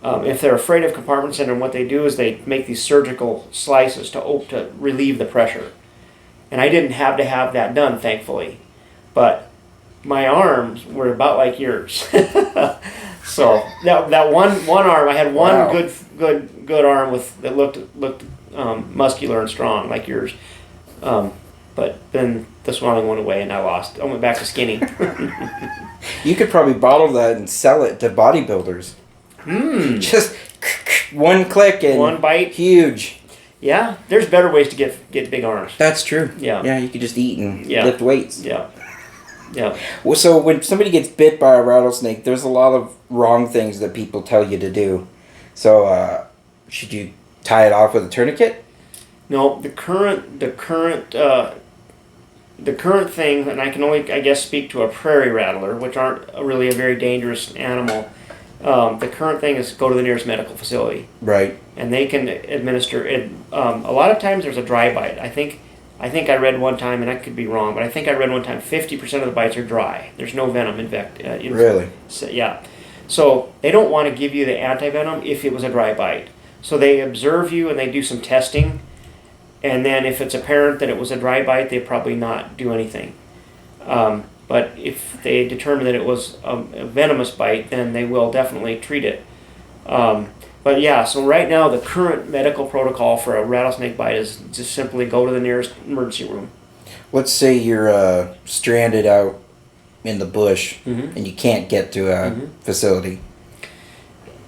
if they're afraid of compartment syndrome, what they do is they make these surgical slices to relieve the pressure. And I didn't have to have that done, thankfully, but my arms were about like yours. So that one arm, I had one Wow. good arm that looked muscular and strong like yours. But then the swelling went away and I went back to skinny. You could probably bottle that and sell it to bodybuilders. Just one click and One bite. Huge. Yeah, there's better ways to get big arms. That's true. Yeah. Yeah, you could just eat and Yeah. lift weights. Yeah. Yeah. Well, so when somebody gets bit by a rattlesnake, there's a lot of wrong things that people tell you to do. So, should you tie it off with a tourniquet? No, the current thing, and I can only, I guess, speak to a prairie rattler, which aren't really a very dangerous animal. The current thing is go to the nearest medical facility, Right. and they can administer it. A lot of times there's a dry bite. I think I read one time, and I could be wrong, but I think I read one time 50% of the bites are dry. There's no venom Really? So, yeah. So they don't want to give you the antivenom if it was a dry bite. So they observe you and they do some testing, and then if it's apparent that it was a dry bite, they probably not do anything. But if they determine that it was a venomous bite, then they will definitely treat it. But yeah, so right now the current medical protocol for a rattlesnake bite is just simply go to the nearest emergency room. Let's say you're stranded out in the bush and you can't get to a facility.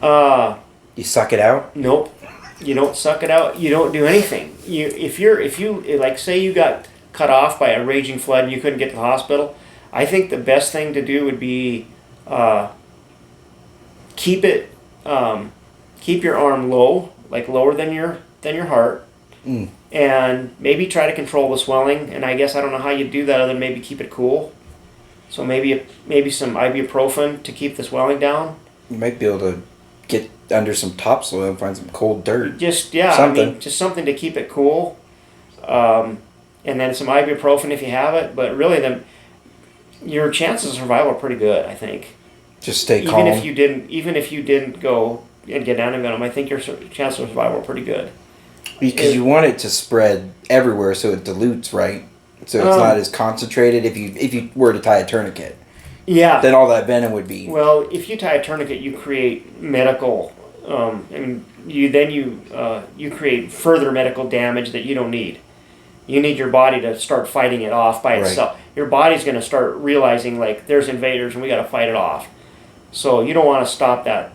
You suck it out? Nope. You don't suck it out. You don't do anything. If you like say you got cut off by a raging flood and you couldn't get to the hospital, I think the best thing to do would be keep your arm low, like lower than your heart, and maybe try to control the swelling. And I guess I don't know how you do that other than maybe keep it cool. So maybe some ibuprofen to keep the swelling down. You might be able to get under some topsoil and find some cold dirt. Just Something. just something to keep it cool, and then some ibuprofen if you have it. But really, your chances of survival are pretty good, I think. Just stay calm. Even if you didn't go and get antivenom, I think your chances of survival are pretty good. Because you want it to spread everywhere so it dilutes, right? So it's not as concentrated if you were to tie a tourniquet. Yeah. Then all that venom would be... Well, if you tie a tourniquet, you create medical... you create further medical damage that you don't need. You need your body to start fighting it off by itself. Right. Your body's going to start realizing, like, there's invaders and we got to fight it off. So you don't want to stop that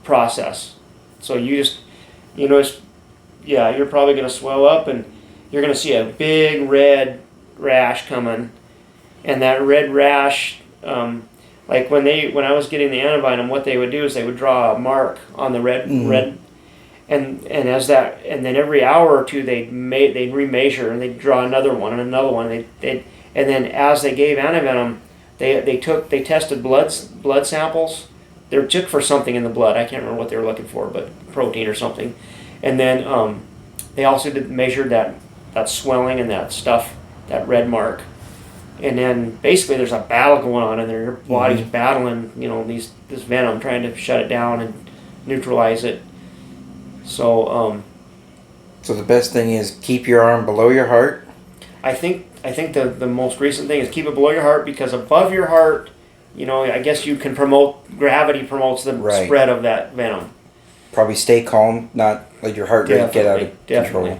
process. So you notice, yeah, you're probably going to swell up, and you're going to see a big red rash coming, and that red rash, like when I was getting the antivenom, what they would do is they would draw a mark on the red, and then every hour or two they'd remeasure, and they'd draw another one and another one. And then as they gave antivenom, they tested blood samples. They were checked for something in the blood. I can't remember what they were looking for, but protein or something. And then they also measured that swelling and that stuff, that red mark. And then basically there's a battle going on in there. Your body's battling, this venom, trying to shut it down and neutralize it. So So the best thing is keep your arm below your heart. I think the most recent thing is keep it below your heart, because above your heart, I guess you can gravity promotes the spread of that venom. Probably stay calm, not let your heart rate get out of control.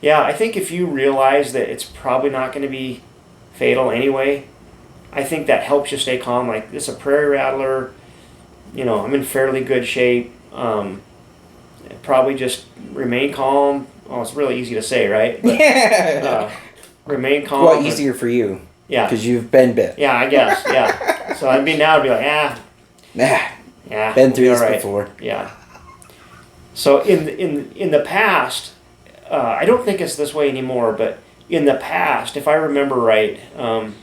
Yeah, I think if you realize that it's probably not going to be fatal anyway, I think that helps you stay calm. Like, it's a prairie rattler, I'm in fairly good shape. Probably just remain calm. Oh, it's really easy to say, right? But, Yeah. Remain calm. Well, easier for you. Yeah. Because you've been bit. Yeah, I guess. Yeah. So I'd be like, Nah. Been through this before. Yeah. So in the past, I don't think it's this way anymore, but in the past, if I remember right, one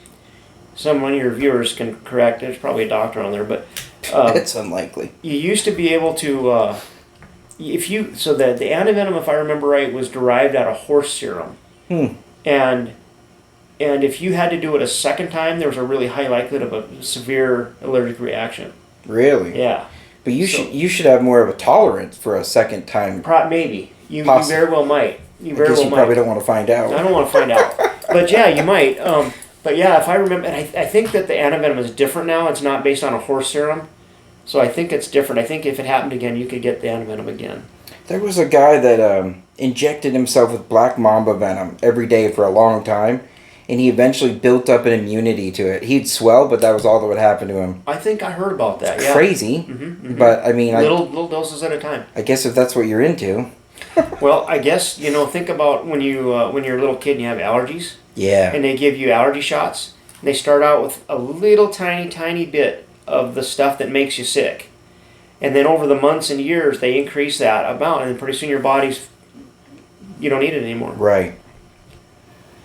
of your viewers can correct. There's probably a doctor on there, but it's unlikely. You used to be able to, the antivenom, if I remember right, was derived out of horse serum. And if you had to do it a second time, there was a really high likelihood of a severe allergic reaction. Really? Yeah. But you should have more of a tolerance for a second time. Maybe. You very well might. You probably don't want to find out. I don't want to find out. But yeah, you might. But yeah, if I remember, and I think that the antivenom is different now. It's not based on a horse serum. So I think it's different. I think if it happened again, you could get the antivenom again. There was a guy that injected himself with black mamba venom every day for a long time, and he eventually built up an immunity to it. He'd swell, but that was all that would happen to him. I think I heard about that. It's crazy, but I mean, little doses at a time. I guess if that's what you're into. Well, I guess think about when you're a little kid and you have allergies. Yeah. And they give you allergy shots. And they start out with a little tiny bit of the stuff that makes you sick. And then over the months and years, they increase that amount, and then pretty soon you don't need it anymore. Right.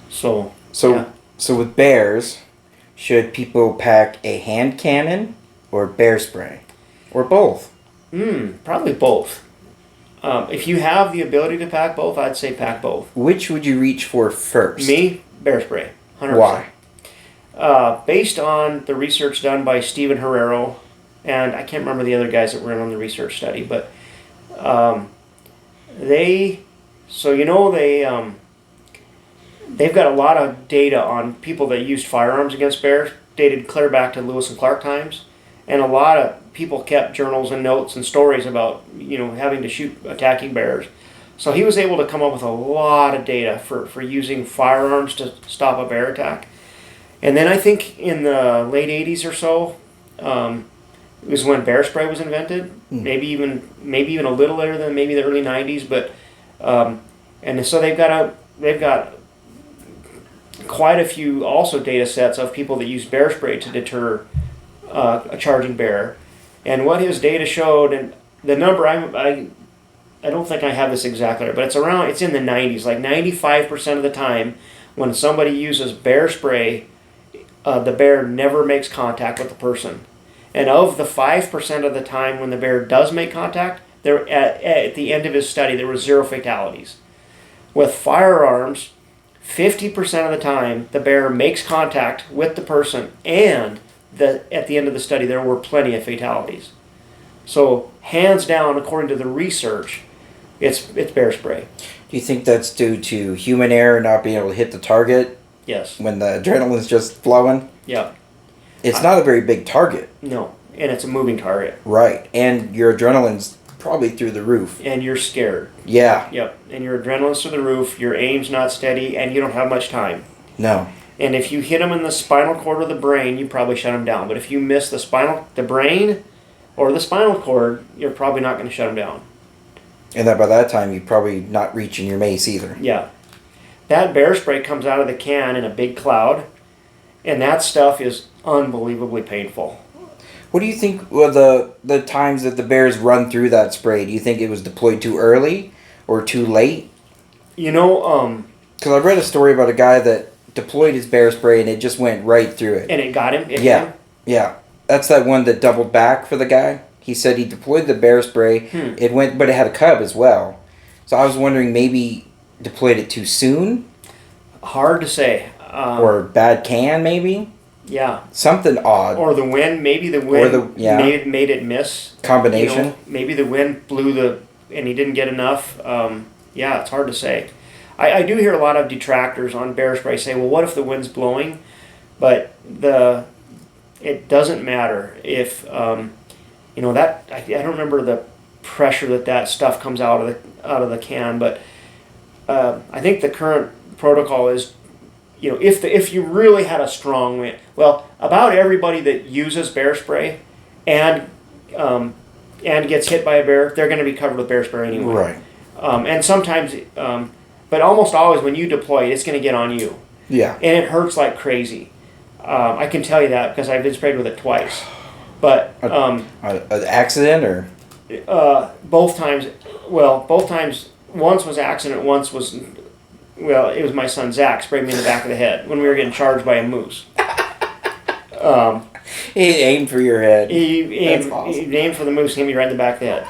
So with bears, should people pack a hand cannon or bear spray? Or both? Probably both. If you have the ability to pack both, I'd say pack both. Which would you reach for first? Me, bear spray. 100%. Why? Based on the research done by Stephen Herrero, and I can't remember the other guys that were in on the research study, but they've got a lot of data on people that used firearms against bears, dated clear back to Lewis and Clark times, and a lot of people kept journals and notes and stories about having to shoot attacking bears. So he was able to come up with a lot of data for using firearms to stop a bear attack. And then I think in the late 80s or so, it was when bear spray was invented. Maybe even a little later than maybe the early 90s. But and so they've got quite a few also data sets of people that use bear spray to deter a charging bear. And what his data showed, and the number I don't think I have this exactly, but it's in the 90s. Like 95% of the time, when somebody uses bear spray, the bear never makes contact with the person. And of the 5% of the time when the bear does make contact, there at the end of his study, there were 0 fatalities. With firearms, 50% of the time, the bear makes contact with the person, and at the end of the study, there were plenty of fatalities. So, hands down, according to the research, it's bear spray. Do you think that's due to human error not being able to hit the target? Yes. When the adrenaline's just flowing? Yeah. It's not a very big target. No, and it's a moving target. Right, and your adrenaline's probably through the roof. And you're scared. Yeah. Yep, and your adrenaline's through the roof, your aim's not steady, and you don't have much time. No. And if you hit them in the spinal cord or the brain, you probably shut them down. But if you miss the brain or the spinal cord, you're probably not going to shut them down. And that by that time, you're probably not reaching your mace either. Yeah. That bear spray comes out of the can in a big cloud, and that stuff is unbelievably painful. What do you think were the times that the bears run through that spray? Do you think it was deployed too early or too late? You know, Because I read a story about a guy that deployed his bear spray and it just went right through it. and it got him. It hit Yeah, him? yeah. That's that one that doubled back for the guy. He said he deployed the bear spray. It went, but it had a cub as well. So I was wondering maybe deployed it too soon Hard to say. or bad can maybe. Yeah. Something odd. Or the wind. Maybe the wind made it miss. Combination. You know, maybe the wind blew and he didn't get enough. Yeah, it's hard to say. I do hear a lot of detractors on bear spray say, well, what if the wind's blowing? But it doesn't matter if you know that I don't remember the pressure that stuff comes out of the can, but I think the current protocol is, you know, if you really had a strong wind, well, about everybody that uses bear spray and gets hit by a bear, they're going to be covered with bear spray anyway. Right. And sometimes, but almost always when you deploy it, it's going to get on you. Yeah. And it hurts like crazy. I can tell you that because I've been sprayed with it twice. But An accident or? both times, once was accident, once was, well, it was my son Zach sprayed me in the back of the head when we were getting charged by a moose. He aimed for your head. He aimed for the moose and hit me right in the back of the head.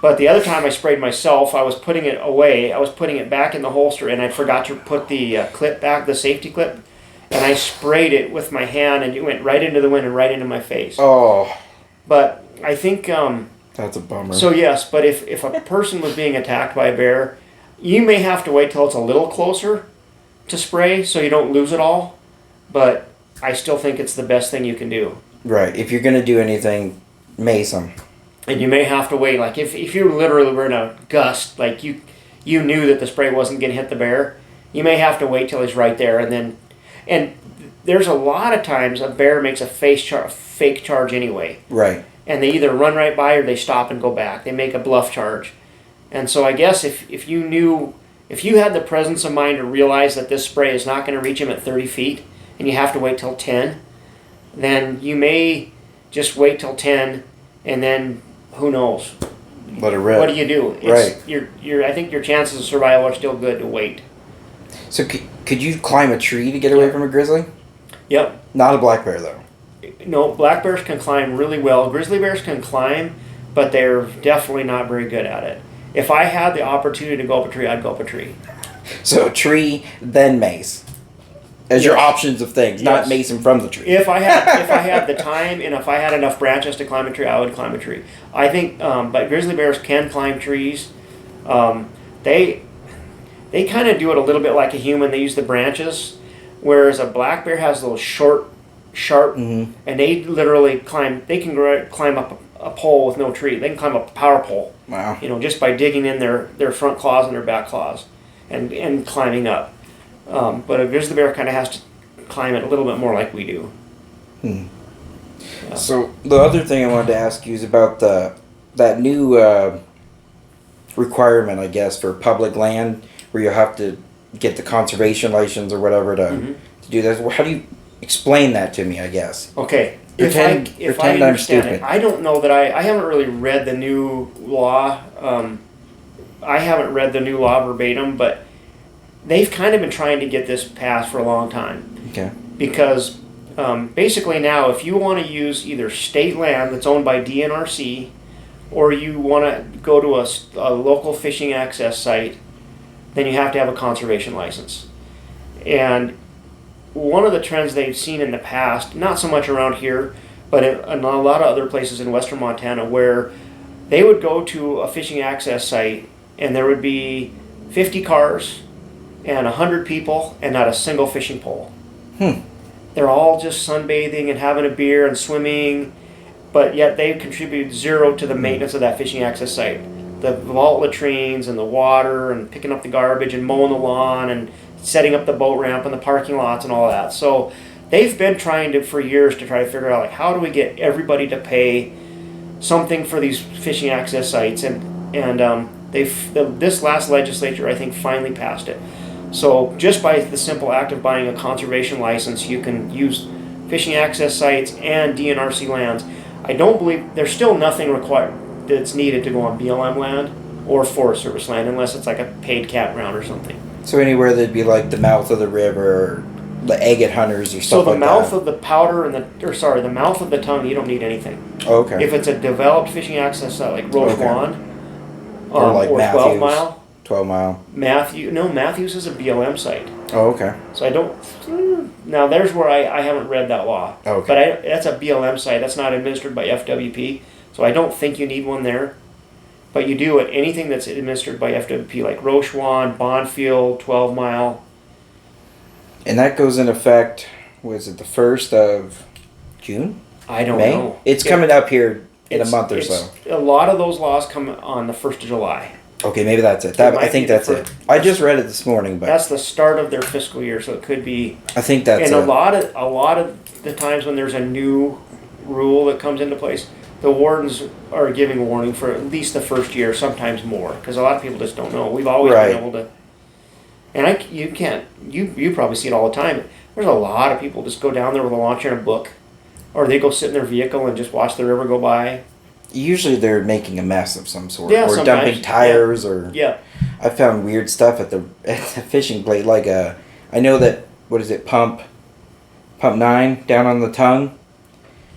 But the other time I sprayed myself, I was putting it away. I was putting it back in the holster, and I forgot to put the clip back, the safety clip, and I sprayed it with my hand, and it went right into the wind and right into my face. Oh. But I think... that's a bummer. So yes, but if a person was being attacked by a bear, you may have to wait till it's a little closer to spray so you don't lose it all. But I still think it's the best thing you can do. Right. If you're going to do anything, mace them. And you may have to wait. Like if you literally were in a gust, like you knew that the spray wasn't going to hit the bear, you may have to wait till he's right there. And there's a lot of times a bear makes a fake charge anyway. Right. And they either run right by or they stop and go back. They make a bluff charge. And so I guess if you had the presence of mind to realize that this spray is not going to reach him at 30 feet and you have to wait till 10, then you may just wait till 10 and then who knows? Let it rip. What do you do? Right. I think your chances of survival are still good to wait. So could you climb a tree to get away from a grizzly? Yep. Not a black bear though. No, black bears can climb really well. Grizzly bears can climb, but they're definitely not very good at it. If I had the opportunity to go up a tree, I'd go up a tree. So tree, then mace. As your options of things, not macing from the tree. If I had the time and if I had enough branches to climb a tree, I would climb a tree. I think, but grizzly bears can climb trees. They kind of do it a little bit like a human. They use the branches, whereas a black bear has those short, sharp, and they literally climb. They can climb up a pole with no tree. They can climb up a power pole. Wow. You know, just by digging in their front claws and their back claws, and climbing up. But a grizzly bear kind of has to climb it a little bit more like we do. Yeah. So the other thing I wanted to ask you is about that new requirement, I guess, for public land where you have to get the conservation license or whatever to do this. Well, how do you explain that to me? I guess. Okay. Pretend If I'm stupid. it, I don't know that I haven't really read the new law. I haven't read the new law verbatim, but they've kind of been trying to get this passed for a long time. Okay. Because basically now, if you want to use either state land that's owned by DNRC, or you want to go to a local fishing access site, then you have to have a conservation license. And one of the trends they've seen in the past, not so much around here, but in a lot of other places in western Montana, where they would go to a fishing access site and there would be 50 cars and 100 people and not a single fishing pole. They're all just sunbathing and having a beer and swimming, but yet they contribute zero to the maintenance of that fishing access site. The vault latrines and the water and picking up the garbage and mowing the lawn and setting up the boat ramp and the parking lots and all that. So they've been trying to, for years, to try to figure out, like, how do we get everybody to pay something for these fishing access sites? And This last legislature, I think, finally passed it. So just by the simple act of buying a conservation license, you can use fishing access sites and DNRC lands. I don't believe there's still nothing required that's needed to go on BLM land or Forest Service land unless it's like a paid campground or something. So anywhere that'd be like the mouth of the river, or the agate hunters, or So stuff the like mouth that. of the powder and the mouth of the tongue, you don't need anything. Oh, okay. If it's a developed fishing access site like Rochewan, Or like or 12 Matthews. Mile, 12 Mile. Matthews is a BLM site. Oh, okay. So I don't. Now there's where I haven't read that law. Okay. But that's a BLM site. That's not administered by FWP. So I don't think you need one there. But you do at anything that's administered by FWP, like Rochewan, Bondfield, 12 Mile. And that goes in effect, was it the 1st of June? I don't May? know. It's coming up here in a It's- month or so. A lot of those laws come on the 1st of July. Okay, maybe that's it. It might I think be the that's it. first- I just read it this morning, but That's the start of their fiscal year, so it could be. I think that's And it. a lot of the times when there's a new rule that comes into place, the wardens are giving warning for at least the first year, sometimes more, because a lot of people just don't know. We've always Right. been able to. And you probably see it all the time. There's a lot of people just go down there with a launcher and a book, or they go sit in their vehicle and just watch the river go by. Usually they're making a mess of some sort, Yeah, or sometimes. dumping tires, or Yeah. I found weird stuff at the fishing plate. Like I know that what is it, pump 9 down on the tongue.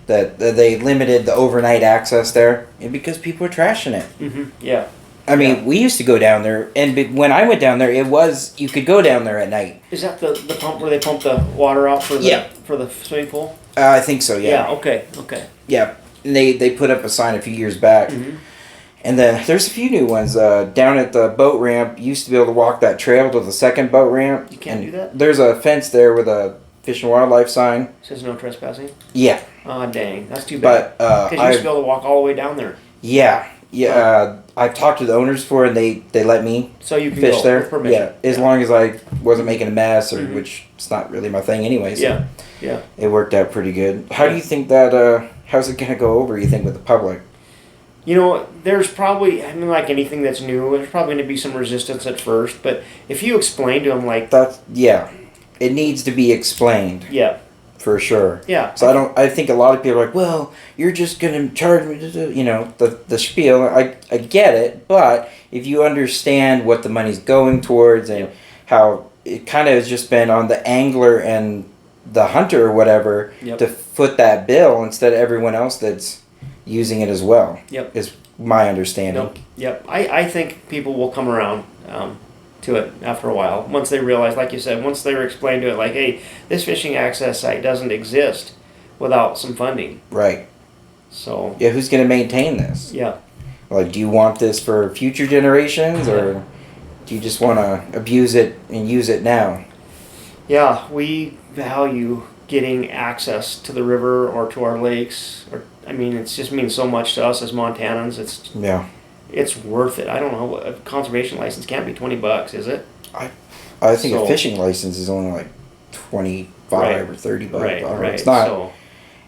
That they limited the overnight access there, and because people were trashing it. Mm-hmm. Yeah. I mean, Yeah. we used to go down there, and when I went down there, you could go down there at night. Is that the pump where they pump the water out for the Yeah. for the swimming pool? I think so. Yeah. Okay. Okay. Yeah. And they put up a sign a few years back. Mm-hmm. And then there's a few new ones. Down at the boat ramp, you used to be able to walk that trail to the second boat ramp. You can't do that? There's a fence there with a Fish and Wildlife sign. Says no trespassing. Yeah. Ah, dang, that's too bad. But Because you used to be able to walk all the way down there, yeah. I talked to the owners for it, and they let me so you can fish go there. with permission. Yeah, as long as I wasn't making a mess, or Mhm. which it's not really my thing anyway. So Yeah. Yeah. it worked out pretty good. How do you think that? How's it gonna go over? You think with the public? You know, there's probably, I mean, like anything that's new, there's probably going to be some resistance at first. But if you explain to them, like, It needs to be explained yeah, for sure. yeah, So I think a lot of people are like, well, you're just gonna charge me the spiel. I get it, but if you understand what the money's going towards and Yep. how it kind of has just been on the angler and the hunter or whatever Yep. to foot that bill instead of everyone else that's using it as well. Yep. Is my understanding. Nope. Yep. I think people will come around to it after a while. Once they realize, like you said, once they're explained to it, like, hey, this fishing access site doesn't exist without some funding. Right. So, Yeah. Who's gonna maintain this? yeah. Like, do you want this for future generations, or do you just want to abuse it and use it now? Yeah, we value getting access to the river or to our lakes. Or I mean, it just means so much to us as Montanans. It's worth it. I don't know. A conservation license can't be $20, is it? I think So- a fishing license is only like $25 or $30. Right, right. It's not. So,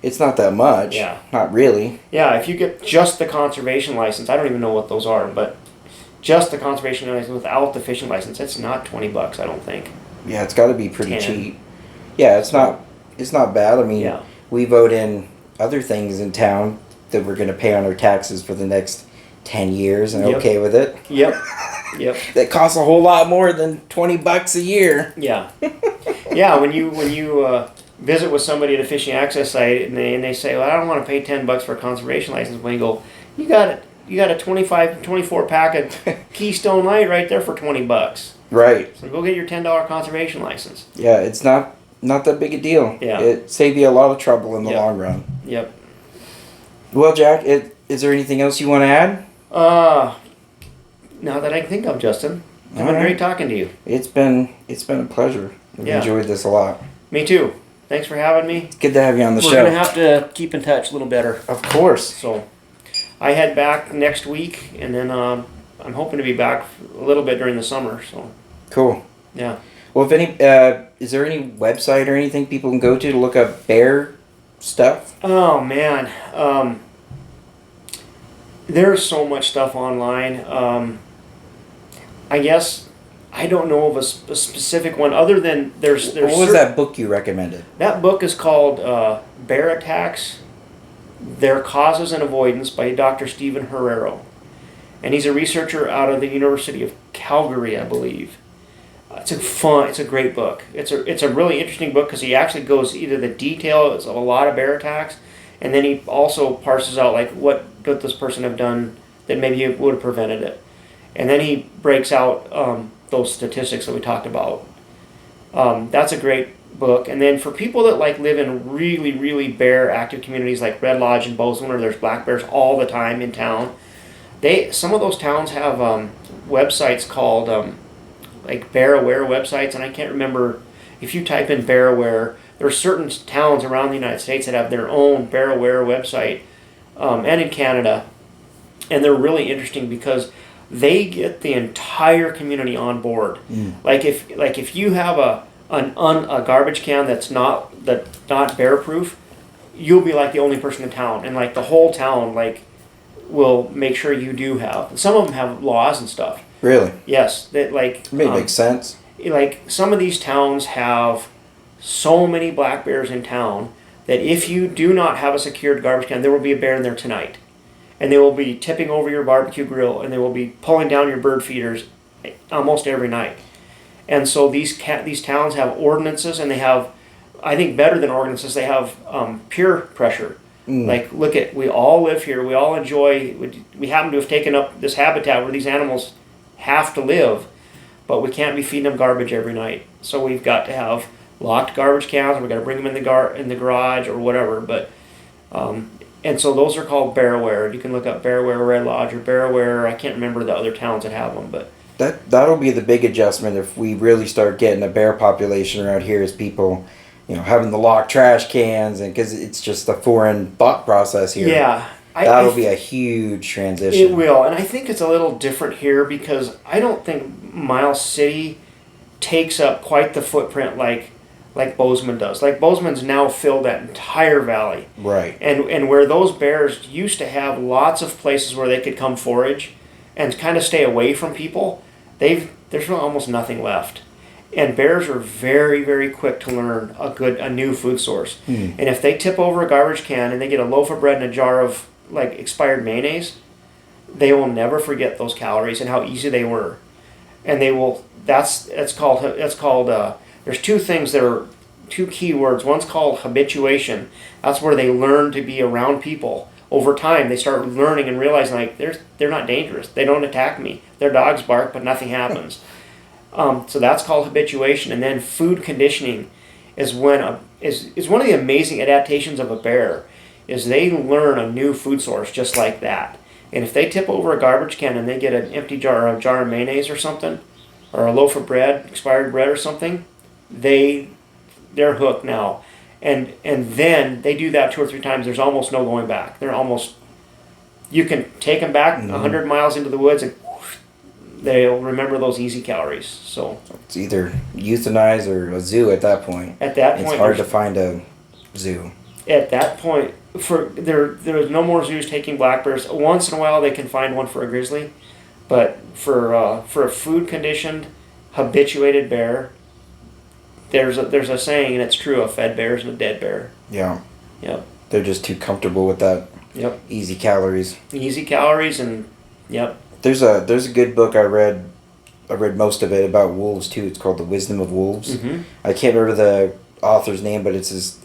It's not that much. Yeah. Not really. yeah, if you get just the conservation license, I don't even know what those are, but just the conservation license without the fishing license, it's not $20. I don't think. Yeah, it's got to be pretty 10. cheap. Yeah, it's not. It's not bad. I mean, Yeah. we vote in other things in town that we're going to pay on our taxes for the next 10 years, and Yep. okay with it. Yep. Yep. That costs a whole lot more than $20 a year. Yeah, yeah. When you visit with somebody at a fishing access site and they say, "Well, I don't want to pay $10 for a conservation license," when you go, you got a 24 pack of Keystone Light right there for $20. Right. So go get your $10 conservation license. Yeah, it's not that big a deal. Yeah. It saved you a lot of trouble in the Yep. long run. Yep. Well, Jack, is there anything else you want to add? Now that I can think of, Justin, it's been All right. great talking to you. It's been a pleasure. I've Yeah. enjoyed this a lot. Me too. Thanks for having me. It's good to have you on the We're show. gonna have to keep in touch a little better. Of course. So, I head back next week, and then I'm hoping to be back a little bit during the summer. So, Cool. yeah. Well, if any, is there any website or anything people can go to look up bear stuff? Oh man, there's so much stuff online. I guess I don't know of a specific one other than there's. What was that book you recommended? That book is called Bear Attacks, Their Causes and Avoidance by Dr. Stephen Herrero. And he's a researcher out of the University of Calgary, I believe. It's a great book. It's a really interesting book because he actually goes into the details of a lot of bear attacks, and then he also parses out like what could this person have done that maybe would have prevented it. And then he breaks out those statistics that we talked about. That's a great book. And then for people that like live in really, really bear active communities like Red Lodge and Bozeman, where there's black bears all the time in town, some of those towns have websites called like Bear Aware websites, and I can't remember if you type in Bear Aware. There are certain towns around the United States that have their own Bear Aware website, and in Canada, and they're really interesting because they get the entire community on board. Like if you have a garbage can that's not bear proof, you'll be like the only person in town, and like the whole town like will make sure you do have. Some of them have laws and stuff. Really? Yes, that like it makes sense. Like some of these towns have so many black bears in town that if you do not have a secured garbage can, there will be a bear in there tonight, and they will be tipping over your barbecue grill, and they will be pulling down your bird feeders almost every night. And so these towns have ordinances, and they have, I think better than ordinances, they have peer pressure. Like, look at, we all live here, we all enjoy, we happen to have taken up this habitat where these animals have to live, but we can't be feeding them garbage every night. So we've got to have locked garbage cans, we've got to bring them in the garage or whatever. But and so those are called Bear Aware. You can look up Bear Aware Red Lodge or Bear Aware. I can't remember the other towns that have them, but that'll be the big adjustment if we really start getting a bear population around here. Is people, having the locked trash cans, and because it's just a foreign thought process here. Yeah. That'll be a huge transition. It will, and I think it's a little different here because I don't think Miles City takes up quite the footprint like Bozeman does. Like Bozeman's now filled that entire valley. Right. And where those bears used to have lots of places where they could come forage and kind of stay away from people, there's really almost nothing left. And bears are very, very quick to learn a new food source. And if they tip over a garbage can and they get a loaf of bread and a jar of like expired mayonnaise, they will never forget those calories and how easy they were. And they will. That's called. There's two things that are two key words. One's called habituation. That's where they learn to be around people. Over time, they start learning and realizing like they're not dangerous. They don't attack me. Their dogs bark, but nothing happens. So that's called habituation. And then food conditioning is when is one of the amazing adaptations of a bear. Is they learn a new food source just like that. And if they tip over a garbage can and they get an empty jar or a jar of mayonnaise or something, or a loaf of bread, expired bread or something, they're hooked now. And then they do that 2 or 3 times, there's almost no going back. You can take them back 100 miles into the woods and they'll remember those easy calories. So it's either euthanize or a zoo at that point. At that point, it's hard to find a zoo. At that point, there's no more zoos taking black bears. Once in a while, they can find one for a grizzly, but for a food conditioned, habituated bear, there's a saying, and it's true: a fed bear is a dead bear. Yeah. Yep. They're just too comfortable with that. Yep. Easy calories. Easy calories, and yep. There's a good book I read. I read most of it about wolves too. It's called The Wisdom of Wolves. I can't remember the author's name, but it's this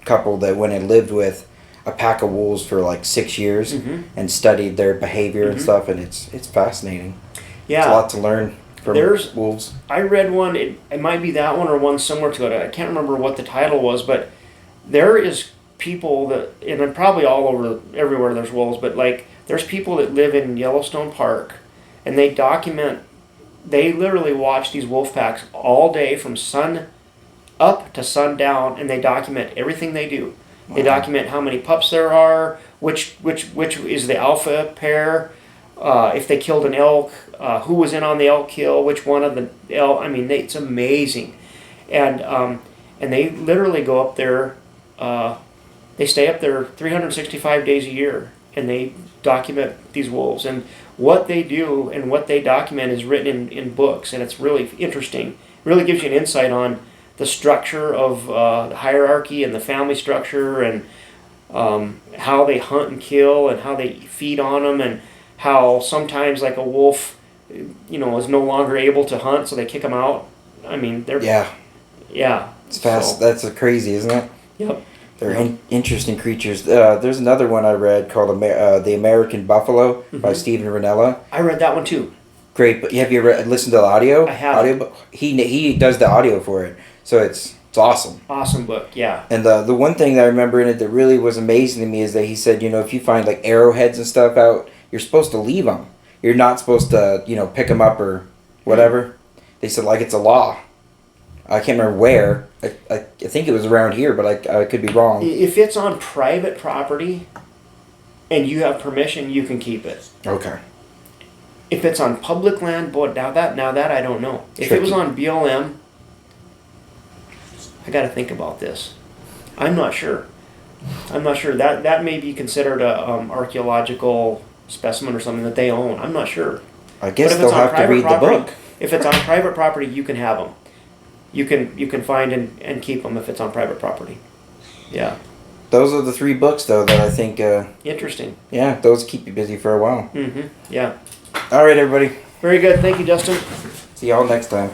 couple that went and lived with a pack of wolves for like 6 years and studied their behavior and stuff, and it's fascinating. Yeah, it's a lot to learn from wolves. I read one. It might be that one or one similar to it. I can't remember what the title was, but there is people that, and probably all over everywhere there's wolves, but like there's people that live in Yellowstone Park, and they document. They literally watch these wolf packs all day from sun up to sundown, and they document everything they do. Wow. They document how many pups there are, which is the alpha pair, if they killed an elk, who was in on the elk kill, which one of the elk. I mean, it's amazing, and they literally go up there. They stay up there 365 days a year, and they document these wolves. And what they do and what they document is written in books, and it's really interesting. It really gives you an insight on the structure of the hierarchy and the family structure, and how they hunt and kill and how they feed on them, and how sometimes like a wolf, is no longer able to hunt, so they kick them out. I mean, they're yeah. It's fast. So, That's crazy, isn't it? yep. They're interesting creatures. There's another one I read called The American Buffalo by Stephen Ranella. I read that one too. Great, but have you listened to the audio? I have. Audiobook? He does the audio for it, so it's awesome. Awesome book, yeah. And the one thing that I remember in it that really was amazing to me is that he said, if you find like arrowheads and stuff out, you're supposed to leave them. You're not supposed to, pick them up or whatever. They said like it's a law. I can't remember where. I think it was around here, but I could be wrong. If it's on private property and you have permission, you can keep it. Okay. If it's on public land, boy, now that I don't know. If it was on BLM, I got to think about this. I'm not sure. That may be considered a archaeological specimen or something that they own. I'm not sure. I guess But if they'll it's on have to private read property, the book. If it's on private property, you can have them. You can find and keep them if it's on private property. Yeah. Those are the 3 books, though, that I think... Interesting. Yeah, those keep you busy for a while. Mm-hmm. Yeah. All right, everybody. Very good. Thank you, Justin. See y'all next time.